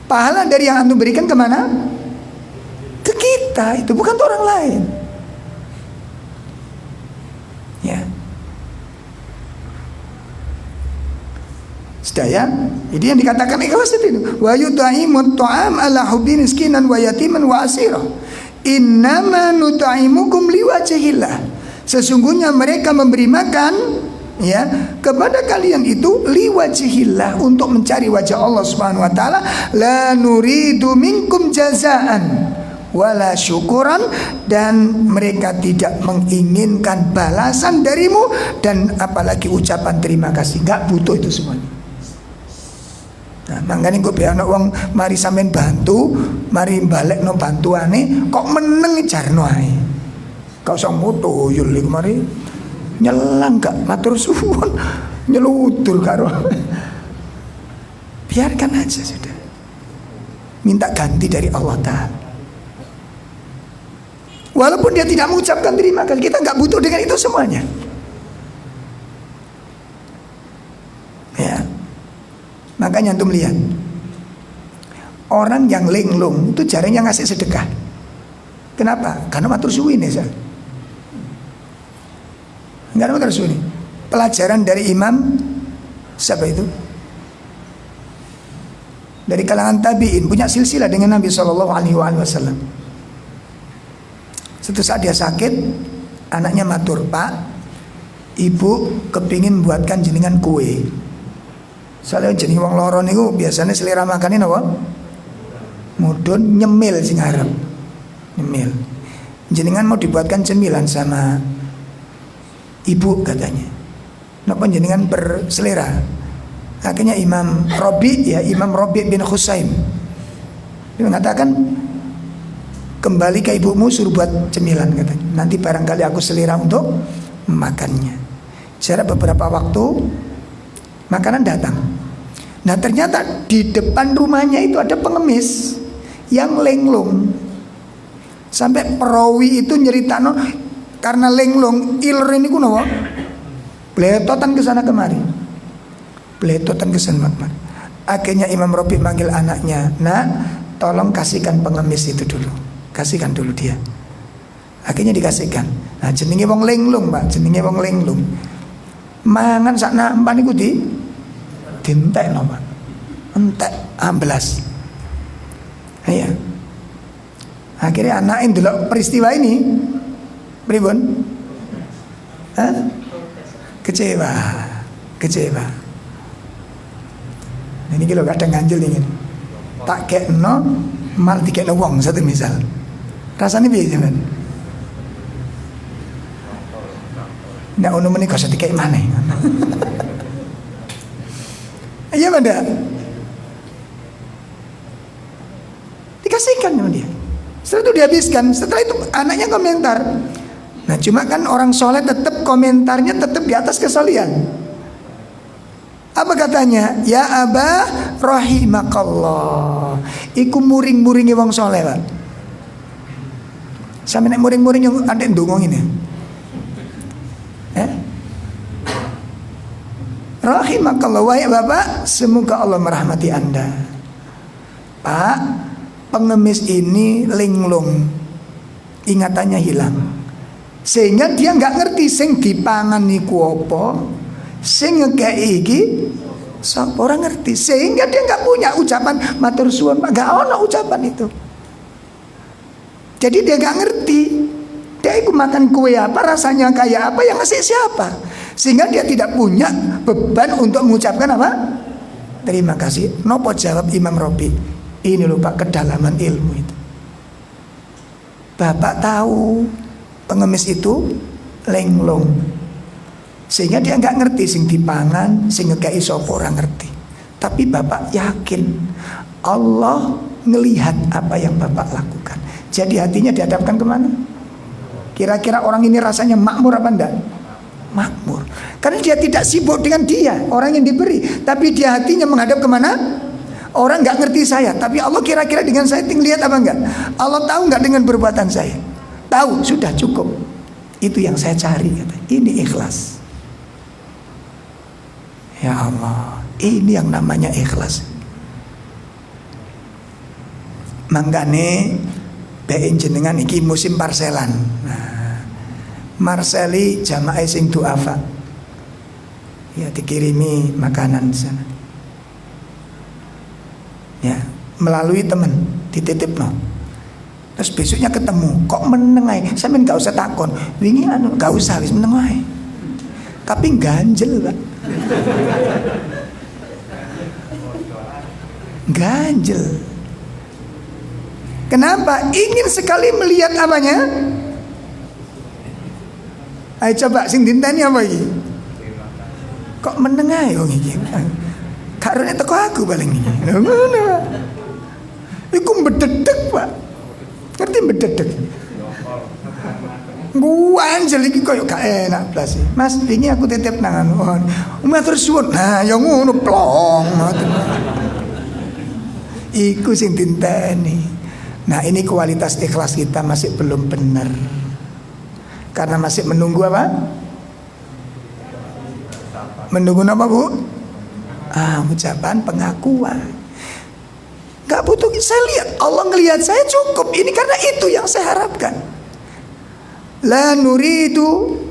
Pahala dari yang antum berikan kemana? Ke kita, itu bukan untuk orang lain. Ya. Sedaya, jadi yang dikatakan ikhlas itu wa yut'imut ta'am ala hubbi miskinan wa yatiman wa asira. Innama nut'imukum liwajhillah. Sesungguhnya mereka memberi makan ya kepada kalian itu liwajhillah, untuk mencari wajah Allah Subhanahu wa taala. La nuridu minkum jazaan wala syukuran, dan mereka tidak menginginkan balasan darimu dan apalagi ucapan terima kasih. Enggak butuh itu semuanya. Nah, makanya kok biar wong mari sampean bantu, mari balik no bantuane, kok meneng jarno ae. Kau sang moto yul iku mari nyelang gak matur suwun, nyelutur karo. Biarkan aja sudah. Minta ganti dari Allah Ta'ala. Walaupun dia tidak mengucapkan terima kasih, kita nggak butuh dengan itu semuanya. Ya. Makanya antum lihat, orang yang linglung itu jarang yang ngasih sedekah. Kenapa? Karena matur suwun ya. Enggak ada matur suwun. Pelajaran dari Imam siapa itu? Dari kalangan tabi'in, punya silsilah dengan Nabi SAW. Suatu saat dia sakit, anaknya matur, "Pak, ibu kepingin buatkan jenengan kue." Soalnya jeneng wong loro niku biasanya selera makannya apa? Mudun nyemil sing arep. Nyemil. Jenengan mau dibuatkan cemilan sama ibu katanya. Napa jenengan berselera? Akhirnya Imam Rabi bin Husaim dia mengatakan, "Kembali ke ibumu, suruh buat cemilan," katanya. "Nanti barangkali aku selera untuk memakannya." Setelah beberapa waktu makanan datang. Nah, ternyata di depan rumahnya itu ada pengemis yang lenglung. Sampai perawi itu nyeritano karena lenglung iler ini kuno, bletotan ke sana kemari. Bletotan ke sana kemari. Akhirnya Imam Rabi manggil anaknya, "Nak, tolong kasihkan pengemis itu dulu. Kasihkan dulu dia." Akhirnya dikasihkan. Nah, jenenge wong lenglung, Pak, jenenge wong lenglung. Mangan sak nampan iku dientekno, Pak. Entek amblas. Iya. Akhirnya anaknya ndelok peristiwa ini pripun? Kecewa. Ini kalau kadang ganjel ingin tak kekno mal dikekno wong satu misal. Rasanya piye jenengan? Ndak ono menika sedikit maneh. Iya benda. Dikasihkan sama dia. Setelah itu dihabiskan. Setelah itu anaknya komentar. Nah, cuma kan orang soleh tetap komentarnya tetap di atas kesolian. Apa katanya? "Ya Aba rahimakallah." Iku muring-muringi wong soleh, Pak. Sampe nek muring-muring yang andek ndonga ngene. Rahimakallah, wahai Bapak, semoga Allah merahmati Anda. Pak, pengemis ini linglung, ingatannya hilang, sehingga dia nggak ngerti sing dipangan niku apa, sing ngekei iki sapa, orang ngerti, sehingga dia nggak punya ucapan matur suwun, Pak, nggak ono ucapan itu. Jadi dia nggak ngerti, dia ikut makan kue apa, rasanya kayak apa, yang ngasih siapa, sehingga dia tidak punya beban untuk mengucapkan apa? Terima kasih. Nopo jawab Imam Rabi, ini loh Pak, kedalaman ilmu itu. Bapak tahu pengemis itu lenglung, sehingga dia nggak ngerti sing dipangan, sing ngekei sapa, orang ngerti. Tapi Bapak yakin Allah ngelihat apa yang Bapak lakukan. Jadi hatinya dihadapkan kemana? Kira-kira orang ini rasanya makmur apa enggak? Makmur. Karena dia tidak sibuk dengan dia, orang yang diberi, tapi dia hatinya menghadap kemana? Orang nggak ngerti saya, tapi Allah kira-kira dengan saya lihat apa enggak? Allah tahu nggak dengan perbuatan saya? Tahu, sudah cukup. Itu yang saya cari, kata. Ini ikhlas. Ya Allah, ini yang namanya ikhlas. Mangkane bae jenengan iki musim parselan. Nah, marseli jamaah sing duafa. Ya dikirimi makanan sana. Ya, melalui teman dititipno. Terus besoknya ketemu, kok meneng ae. Sampeyan gak usah takon. Wingi gak usah wis meneng ae. Tapi ganjel, Pak. Ganjel. Kenapa? Ingin sekali melihat apanya? Ayo coba sing dinteni apa iki? Kok meneng ae wong iki? Karone teko aku paling iki. Lho ngono. Iku mbededek, Pak. Ngerti mbededek? Gua anjel iki koyo gak enak blas. Mas, wingi aku titip nang anu. Matur suwun. Nah, ya ngono plong. Iku sing dinteni. Nah, ini kualitas ikhlas kita masih belum benar. Karena masih menunggu apa? Menunggu apa, Bu? Ucapan pengakuan. Gak butuh saya lihat. Allah ngelihat saya cukup. Ini karena itu yang saya harapkan. La nuridu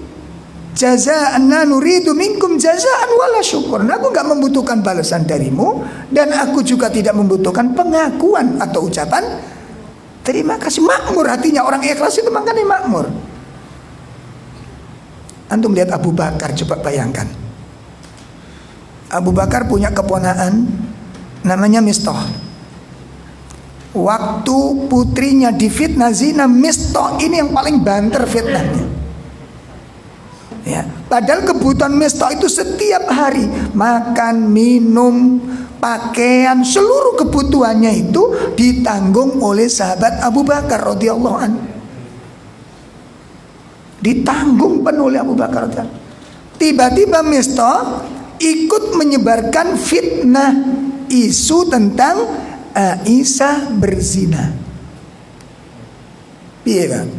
jazaan, la nuridu minkum jazaan wala syukur. Aku gak membutuhkan balasan darimu, dan aku juga tidak membutuhkan pengakuan atau ucapan terima kasih. Makmur hatinya orang ikhlas itu, makanya makmur. Antum lihat Abu Bakar, coba bayangkan. Abu Bakar punya keponakan namanya Mistah. Waktu putrinya difitnah zina, Mistah ini yang paling banter fitnahnya. Ya, padahal kebutuhan Mistah itu setiap hari makan, minum, pakaian, seluruh kebutuhannya itu ditanggung oleh sahabat Abu Bakar radhiyallahu anhu. Ditanggung penuh oleh Abu Bakar. Tiba-tiba Mistah ikut menyebarkan fitnah isu tentang Aisyah berzina. Piye kan?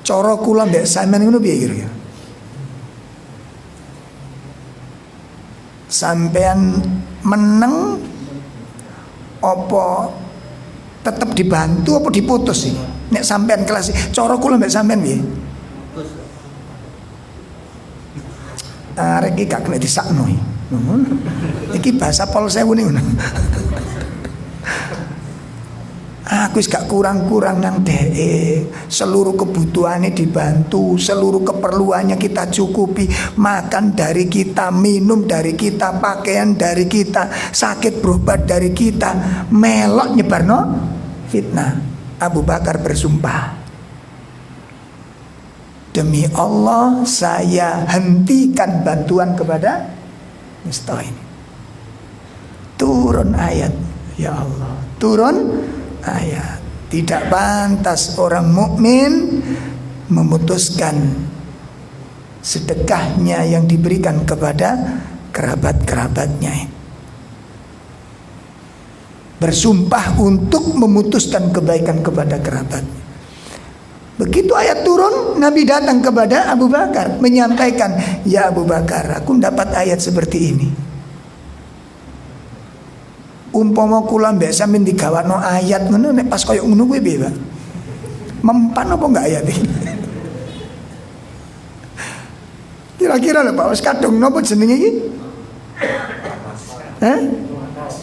Cara kula mbek sampean ngono piye kira-kira? Sampean meneng apa tetap dibantu apa diputus sih? Nek sampean kelas cara kula mbek sampean piye? Arek iki gak kena disakno. Iki bahasa Pol Sewu nih. Aku wis gak kurang-kurang nang dhek. Seluruh kebutuhannya dibantu, seluruh keperluannya kita cukupi, makan dari kita, minum dari kita, pakaian dari kita, sakit berobat dari kita, melok nyebarno fitnah. Abu Bakar bersumpah, demi Allah saya hentikan bantuan kepada Mistah ini. Turun ayat, ya Allah, turun ayat. Tidak pantas orang mukmin memutuskan sedekahnya yang diberikan kepada kerabat-kerabatnya. Bersumpah untuk memutuskan kebaikan kepada kerabatnya. Begitu ayat turun, Nabi datang kepada Abu Bakar menyampaikan, ya Abu Bakar, aku mendapat ayat seperti ini. Umpama kula mbek sampeyan digawakno ayat ngono, nek pas koyo ngono kuwi piye, Pak? Mempan apa enggak ayat iki? Kira-kira lho Pak, wis kadung napa jenenge iki?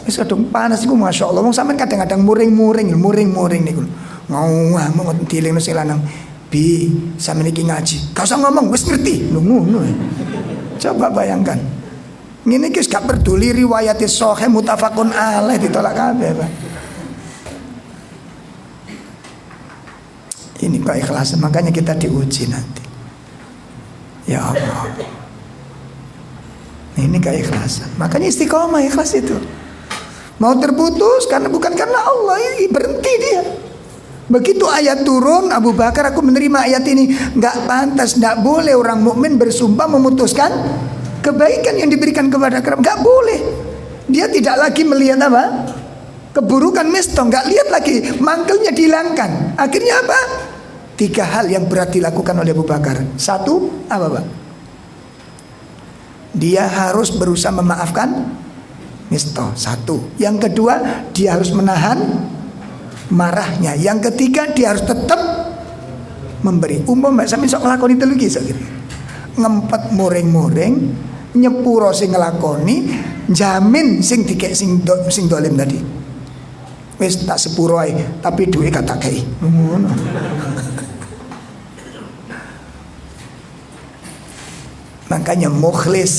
Wis kadung panas iku masyaallah. Wong sampean kadang-kadang muring-muring niku. Ngomong dilingno sing lanang. Bi, sampeyan iki ngaji. Gak usah ngomong, wis ngerti. Lho ngono. Coba bayangkan. Ngene iki wis gak peduli riwayat sahih muttafaqun alaih ditolak kabeh, Pak. Ini keikhlasan, makanya kita diuji nanti. Ya Allah. Ini keikhlasan. Makanya istiqomah ikhlas itu. Mau terputus bukan karena Allah, berhenti dia. Begitu ayat turun, Abu Bakar, aku menerima ayat ini. Enggak pantas, enggak boleh orang mukmin bersumpah memutuskan kebaikan yang diberikan kepada kerabat. Enggak boleh. Dia tidak lagi melihat apa? Keburukan Mistah, enggak lihat lagi, mangkelnya dihilangkan. Akhirnya apa? 3 hal yang berat dilakukan oleh Abu Bakar. 1, apa Pak? dia harus berusaha memaafkan misto. Satu. Yang kedua, dia harus menahan marahnya. Yang ketiga, dia harus tetap memberi. Mbak sampe sok nglakoni telu iki sok gitu. Ngempet muring-muring, nyepuro sing nglakoni, jamin sing dikek sing dolim tadi. Wis tak sepuro ae, tapi duwe gak tak kei. Ngono. Makanya mukhlis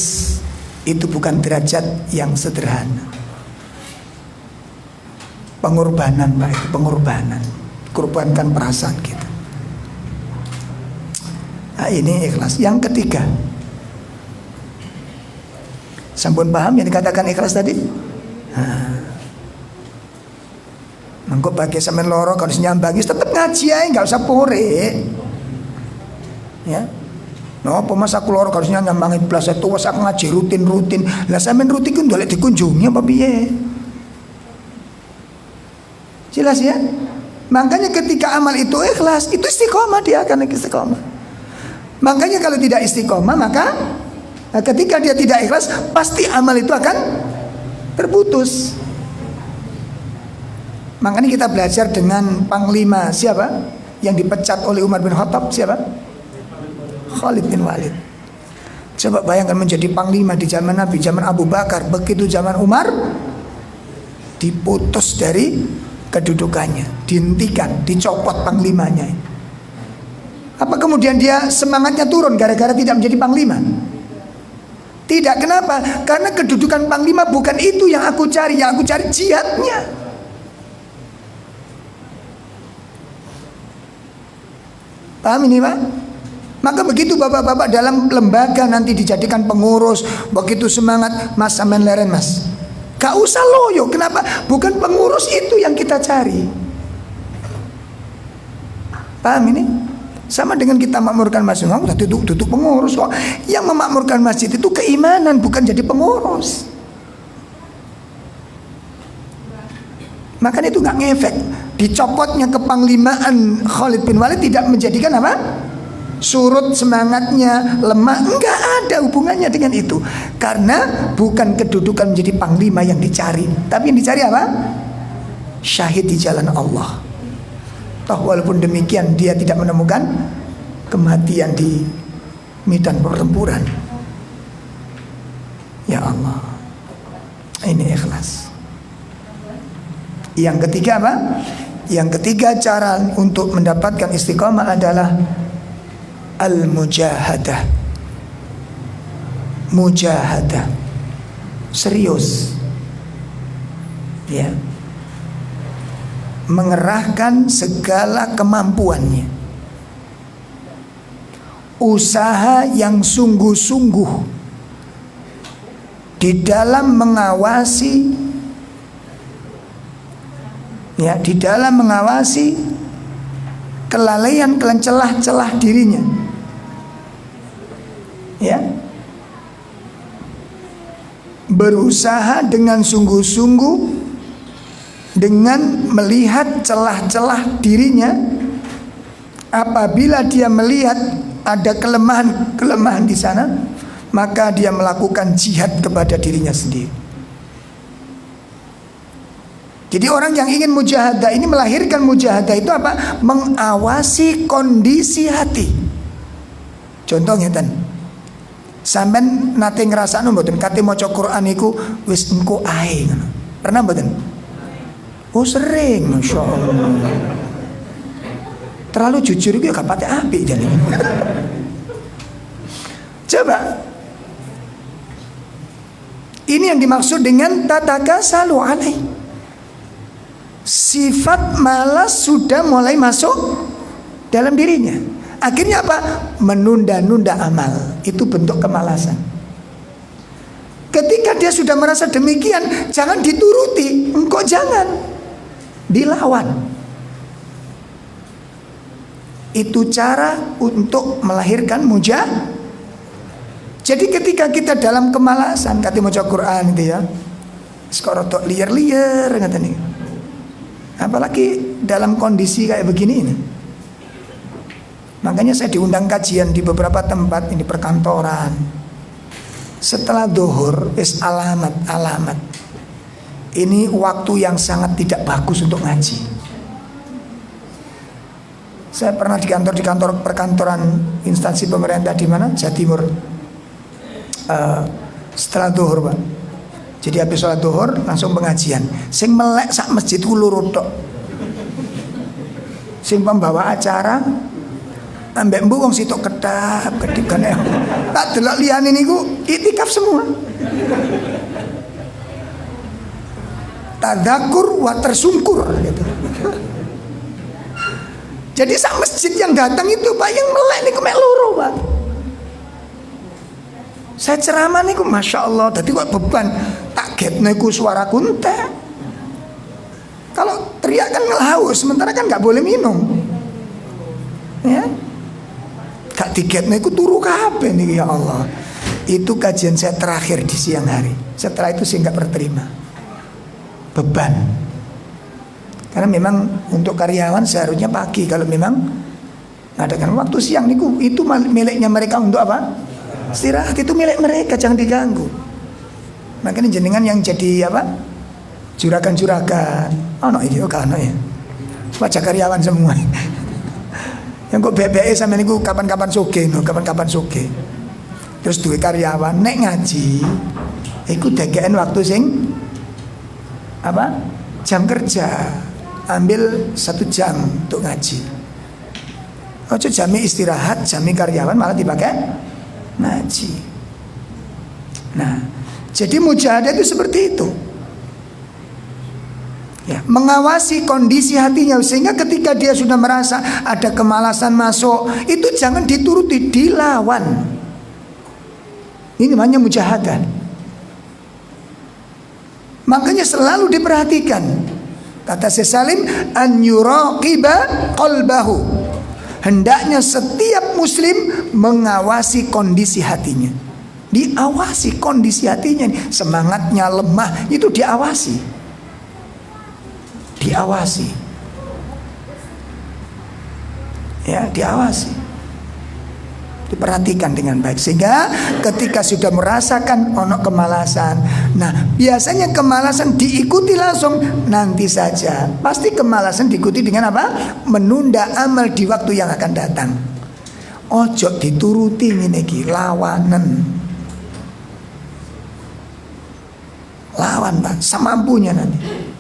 itu bukan derajat yang sederhana. Pengorbanan, Pak, itu pengorbanan. Korbankan perasaan kita. Nah, ini ikhlas. Yang ketiga, sampun paham yang dikatakan ikhlas tadi? Mengko pakai sampean loro kalau nyambangis tetap ngaji ae, enggak usah pore. Ya. Napa mas aku loro kalau nyambangi blas itu wis aku ngaji rutin. Lah sampean rutin ku ndolek dikunjungi apa piye? Jelas ya? Makanya ketika amal itu ikhlas, itu istiqomah, dia akan istiqomah. Makanya kalau tidak istiqomah, maka ketika dia tidak ikhlas, pasti amal itu akan terputus. Makanya kita belajar dengan panglima siapa? Yang dipecat oleh Umar bin Khattab siapa? Khalid bin Walid. Coba bayangkan menjadi panglima di zaman Nabi, zaman Abu Bakar, begitu zaman Umar diputus dari kedudukannya, dihentikan, dicopot panglimanya. Apa kemudian dia semangatnya turun gara-gara tidak menjadi panglima? Tidak, kenapa? Karena kedudukan panglima bukan itu yang aku cari, yang aku cari jihadnya. Paham ini, Pak? Maka begitu bapak-bapak dalam lembaga nanti dijadikan pengurus, begitu semangat, mas sampean leren mas, gak usah loyo. Kenapa? Bukan pengurus itu yang kita cari. Paham ini? Sama dengan kita makmurkan masjid, nggak duduk pengurus kok. Yang memakmurkan masjid itu keimanan, bukan jadi pengurus. Makanya itu nggak ngefek. Dicopotnya kepanglimaan Khalid bin Walid tidak menjadikan apa? Surut semangatnya, lemah. Enggak ada hubungannya dengan itu. Karena bukan kedudukan menjadi panglima yang dicari, tapi yang dicari apa? Syahid di jalan Allah. Toh walaupun demikian dia tidak menemukan kematian di medan pertempuran. Ya Allah, ini ikhlas. Yang ketiga apa? Yang ketiga cara untuk mendapatkan istiqomah adalah al-mujahadah. Mujahadah, serius, ya, mengerahkan segala kemampuannya, usaha yang sungguh-sungguh di dalam mengawasi, ya, di dalam mengawasi kelalaian, celah-celah dirinya, ya, berusaha dengan sungguh-sungguh dengan melihat celah-celah dirinya. Apabila dia melihat ada kelemahan di sana, maka dia melakukan jihad kepada dirinya sendiri. Jadi orang yang ingin mujahadah ini melahirkan mujahadah itu apa? Mengawasi kondisi hati. Contohnya tan, sampean nate ngrasakno mboten kate maca Quran iku wis engko ae ngono. Pernah mboten? Oh sering, Masya Allah. Terlalu jujur itu ya gak pati apik jadi. Coba, ini yang dimaksud dengan tatakasalu alaih. Sifat malas sudah mulai masuk dalam dirinya. Akhirnya apa? Menunda-nunda amal. Itu bentuk kemalasan. Ketika dia sudah merasa demikian, jangan dituruti, engkau jangan dilawan. Itu cara untuk melahirkan mujahadah. Jadi ketika kita dalam kemalasan, kata maca Quran gitu ya, sekarang tok liar-liar nih. Apalagi dalam kondisi kayak begini ini. Makanya saya diundang kajian di beberapa tempat, ini perkantoran, setelah zuhur alamat. Ini waktu yang sangat tidak bagus untuk ngaji. Saya pernah di kantor perkantoran instansi pemerintah di mana? Jawa Timur. Setelah zuhur, Pak. Jadi habis sholat zuhur langsung pengajian. Sing melek sak masjid ku loro tok. Sing pembawa acara ambek mbu wong sitok kedip-kedip kan. Tak delok liyane niku itikaf semua. Tadzakur wa tersungkur gitu. Jadi sak masjid yang datang itu Pak yang melek niku mek loro, Pak. Saya ceramah niku Masya Allah. Tadi kok beban tak get niku suara kuntek. Kalau teriak kan ngelaus, sementara kan nggak boleh minum. Ya, gak tiket niku turu kabeh nih ya Allah. Itu kajian saya terakhir di siang hari. Setelah itu saya nggak berterima. Beban. Karena memang untuk karyawan seharusnya pagi. Kalau memang ngadakan waktu siang niku itu miliknya mereka untuk apa? Istirahat, itu milik mereka, jangan diganggu. Makanya jenengan yang jadi apa? Juragan-juragan. Oh no, ini kan ya. Wajah karyawan semua. Yang kok BBE sama niku kapan-kapan soge, kapan-kapan soge. Terus duwe karyawan nek ngaji, iku degeken waktu sing apa? Jam kerja. Ambil 1 jam untuk ngaji. Ojo jami istirahat, jami karyawan malah dipakai ngaji. Nah, jadi mujahadah itu seperti itu. Ya, mengawasi kondisi hatinya sehingga ketika dia sudah merasa ada kemalasan masuk, itu jangan dituruti, dilawan. Ini namanya mujahadah. Makanya selalu diperhatikan. Kata Syekh Salim, an yuraqiba qalbahu. Hendaknya setiap muslim mengawasi kondisi hatinya. Diawasi kondisi hatinya, semangatnya lemah, itu diawasi. Diawasi. Ya, diawasi. Diperhatikan dengan baik sehingga ketika sudah merasakan ono kemalasan, nah biasanya kemalasan diikuti langsung nanti saja. Pasti kemalasan diikuti dengan apa? Menunda amal di waktu yang akan datang. Ojo dituruti ngene iki, lawanan. Lawan Pak, semampunya nanti.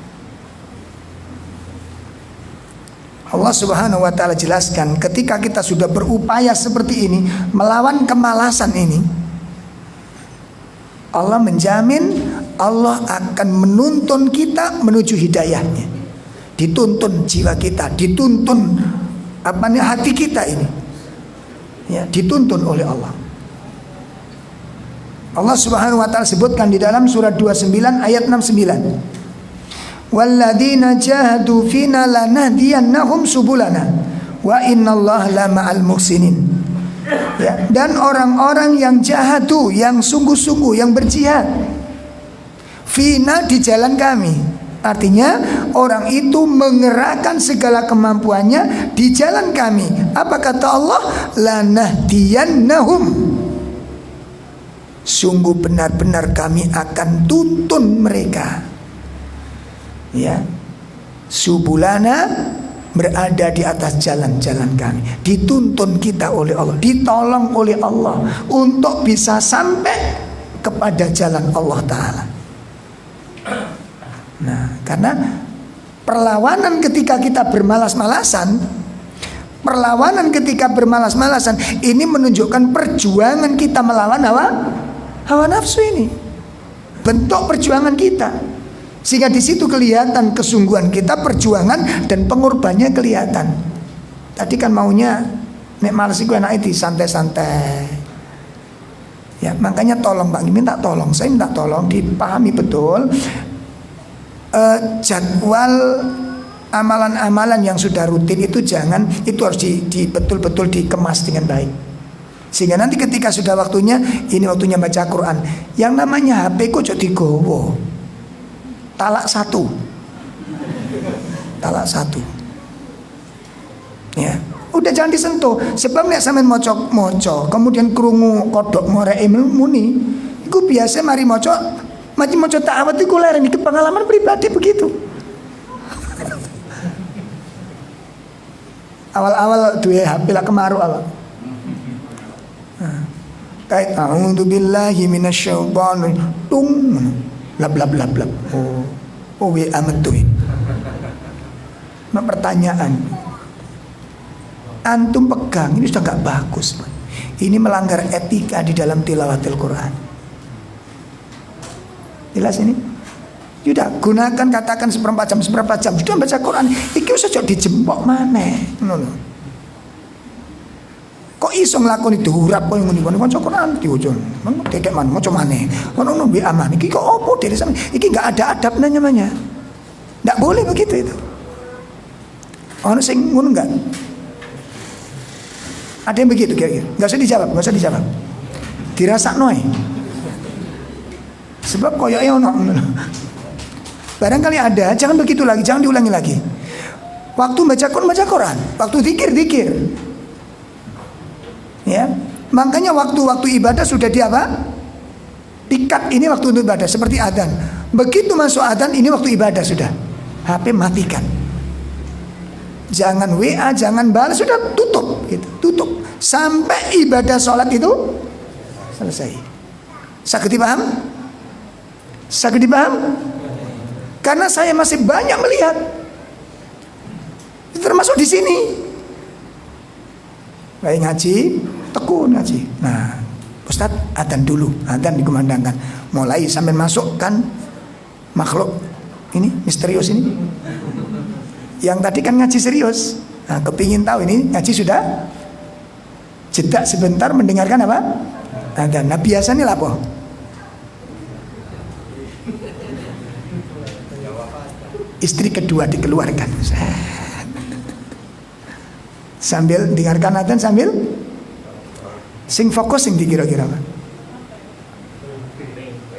Allah Subhanahu wa taala jelaskan ketika kita sudah berupaya seperti ini melawan kemalasan ini, Allah menjamin Allah akan menuntun kita menuju hidayahnya. Dituntun jiwa kita, dituntun hati kita ini. Ya, dituntun oleh Allah. Allah Subhanahu wa taala sebutkan di dalam surat 29 ayat 69. Walladzina jahadu fina lanahdiyannahum subulana wa innallaha lama'al muhsinin. Ya, dan orang-orang yang jahadu, yang sungguh-sungguh, yang berjihad fina di jalan kami. Artinya orang itu mengerahkan segala kemampuannya di jalan kami. Apa kata Allah? Lanahdiyannahum. Sungguh benar-benar kami akan tuntun mereka. Ya, subulana berada di atas jalan-jalan kami, dituntun kita oleh Allah, ditolong oleh Allah untuk bisa sampai kepada jalan Allah Ta'ala. Nah, karena perlawanan ketika kita bermalas-malasan, ini menunjukkan perjuangan kita melawan hawa nafsu ini, bentuk perjuangan kita. Sehingga di situ kelihatan kesungguhan kita, perjuangan dan pengorbanannya kelihatan. Tadi kan maunya nek males iku enake di santai-santai. Ya, makanya tolong Pak, minta tolong, saya minta tolong dipahami betul jadwal amalan-amalan yang sudah rutin itu jangan, itu harus betul-betul dikemas dengan baik. Sehingga nanti ketika sudah waktunya, ini waktunya baca Quran, yang namanya HP kok jadi digowo. Talak satu. Ya, udah jangan disentuh. Sebab nek sampean moco, kemudian krungu kodok ngoreke muni, Ku biasa mari maca ta'awudz iku leren iki pengalaman pribadi begitu. Awal-awal duwe HP lah kemaru awal. Kait a'udzu billahi minasyaitonir tung lab. Oh we ametuin. Pertanyaan. Antum pegang ini sudah gak bagus, Pak. Ini melanggar etika di dalam tilawatil Quran. Jelas ini? Sudah gunakan katakan seperempat jam sudah baca Quran. Iki wis aja dijempok maneh. Ngono. Kok iso nglakoni diurap koyo ngene maca Quran diwujud. Mang dedek man maca maneh. Ngono mbek aman. Iki kok opo dari sana? Iki enggak ada adabnya namanya. Enggak boleh begitu itu. Ono sing ngono enggak? Ada yang begitu kira-kira? Enggak usah dijawab. Dirasakno ae. Sebab koyoke ono. Barangkali ada, jangan begitu lagi, jangan diulangi lagi. Waktu baca Quran, waktu zikir. Ya, makanya waktu ibadah sudah di apa? Dikat ini waktu untuk ibadah seperti adzan. Begitu masuk adzan ini waktu ibadah sudah. HP matikan. Jangan WA, jangan balas, sudah tutup gitu. Tutup sampai ibadah sholat itu selesai. Sakit dipaham? Karena saya masih banyak melihat, termasuk di sini. Baik ngaji, tekun ngaji. Nah, Ustadz adzan dulu, adzan dikumandangkan. Mulai sampai masuk kan makhluk ini misterius ini. Yang tadi kan ngaji serius. Nah, kepingin tahu ini ngaji sudah. Jeda sebentar mendengarkan apa? Adzan. Nah, biasanya lah apa? Istri kedua dikeluarkan. Sambil dengarkan adzan sambil sing fokus sing dikira-kira.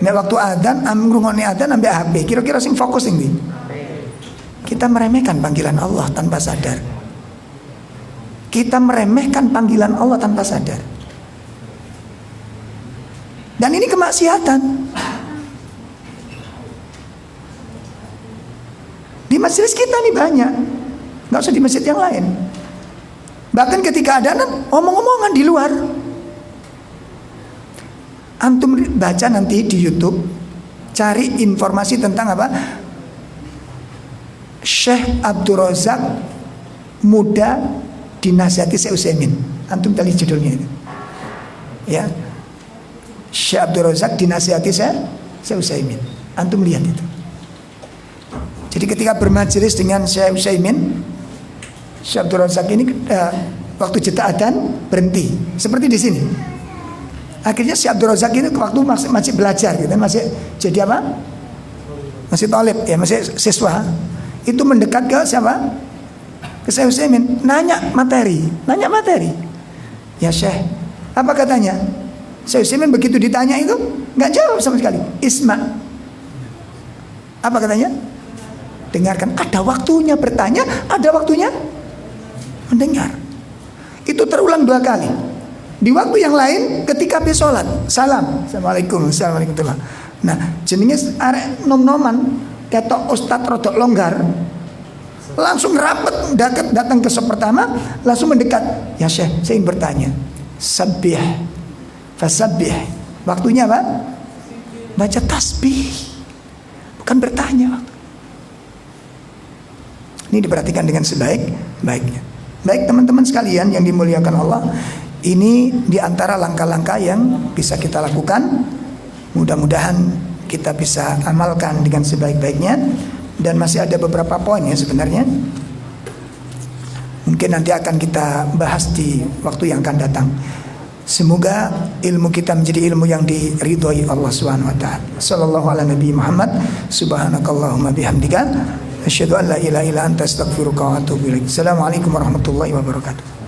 Nek waktu adzan ngrungokne adzan ambek HP, kira-kira sing fokus sing ndi? Kita meremehkan panggilan Allah tanpa sadar. Dan ini kemaksiatan. Di majelis kita nih banyak, nggak usah di masjid yang lain. Bahkan ketika adzan omong-omongan di luar. Antum baca nanti di YouTube, cari informasi tentang apa? Syekh Abdul Razak muda dinasihati Syekh Utsaimin. Antum tadi judulnya itu. Ya. Syekh Abdul Razak dinasihati Syekh Utsaimin. Antum lihat itu. Jadi ketika bermajelis dengan Syekh Utsaimin, Syekh Abdul Razak ini waktu jeda adzan berhenti, seperti di sini. Akhirnya Syekh Abdul Razak ini waktu masih belajar gitu, masih jadi apa? Masih thalib ya, masih siswa. Itu mendekat ke siapa? Ke Syekh Utsaimin, nanya materi. Ya Syekh, apa katanya? Syekh Utsaimin begitu ditanya itu nggak jawab sama sekali. Isma. Apa katanya? Dengarkan. Ada waktunya bertanya, ada waktunya mendengar. Itu terulang 2 kali. Di waktu yang lain ketika habis sholat, salam, assalamualaikum, assalamualaikum. Nah, jenenge arek nom-noman, ketok ustadz rodok longgar, langsung rapet datang ke sop pertama, langsung mendekat. Ya Syekh, saya ingin bertanya. Sabbih, fasabbih. Waktunya apa? Baca tasbih, bukan bertanya. Ini diperhatikan dengan sebaik-baiknya. Baik teman-teman sekalian yang dimuliakan Allah, ini diantara langkah-langkah yang bisa kita lakukan. Mudah-mudahan kita bisa amalkan dengan sebaik-baiknya. Dan masih ada beberapa poin ya sebenarnya. Mungkin nanti akan kita bahas di waktu yang akan datang. Semoga ilmu kita menjadi ilmu yang diridhoi Allah Subhanahu wa taala. Sallallahu ala nabi Muhammad, subhanakallahumma bihamdika asyhadu an la ilaha illa anta astaghfiruka wa atubu ilaik. Assalamualaikum warahmatullahi wabarakatuh.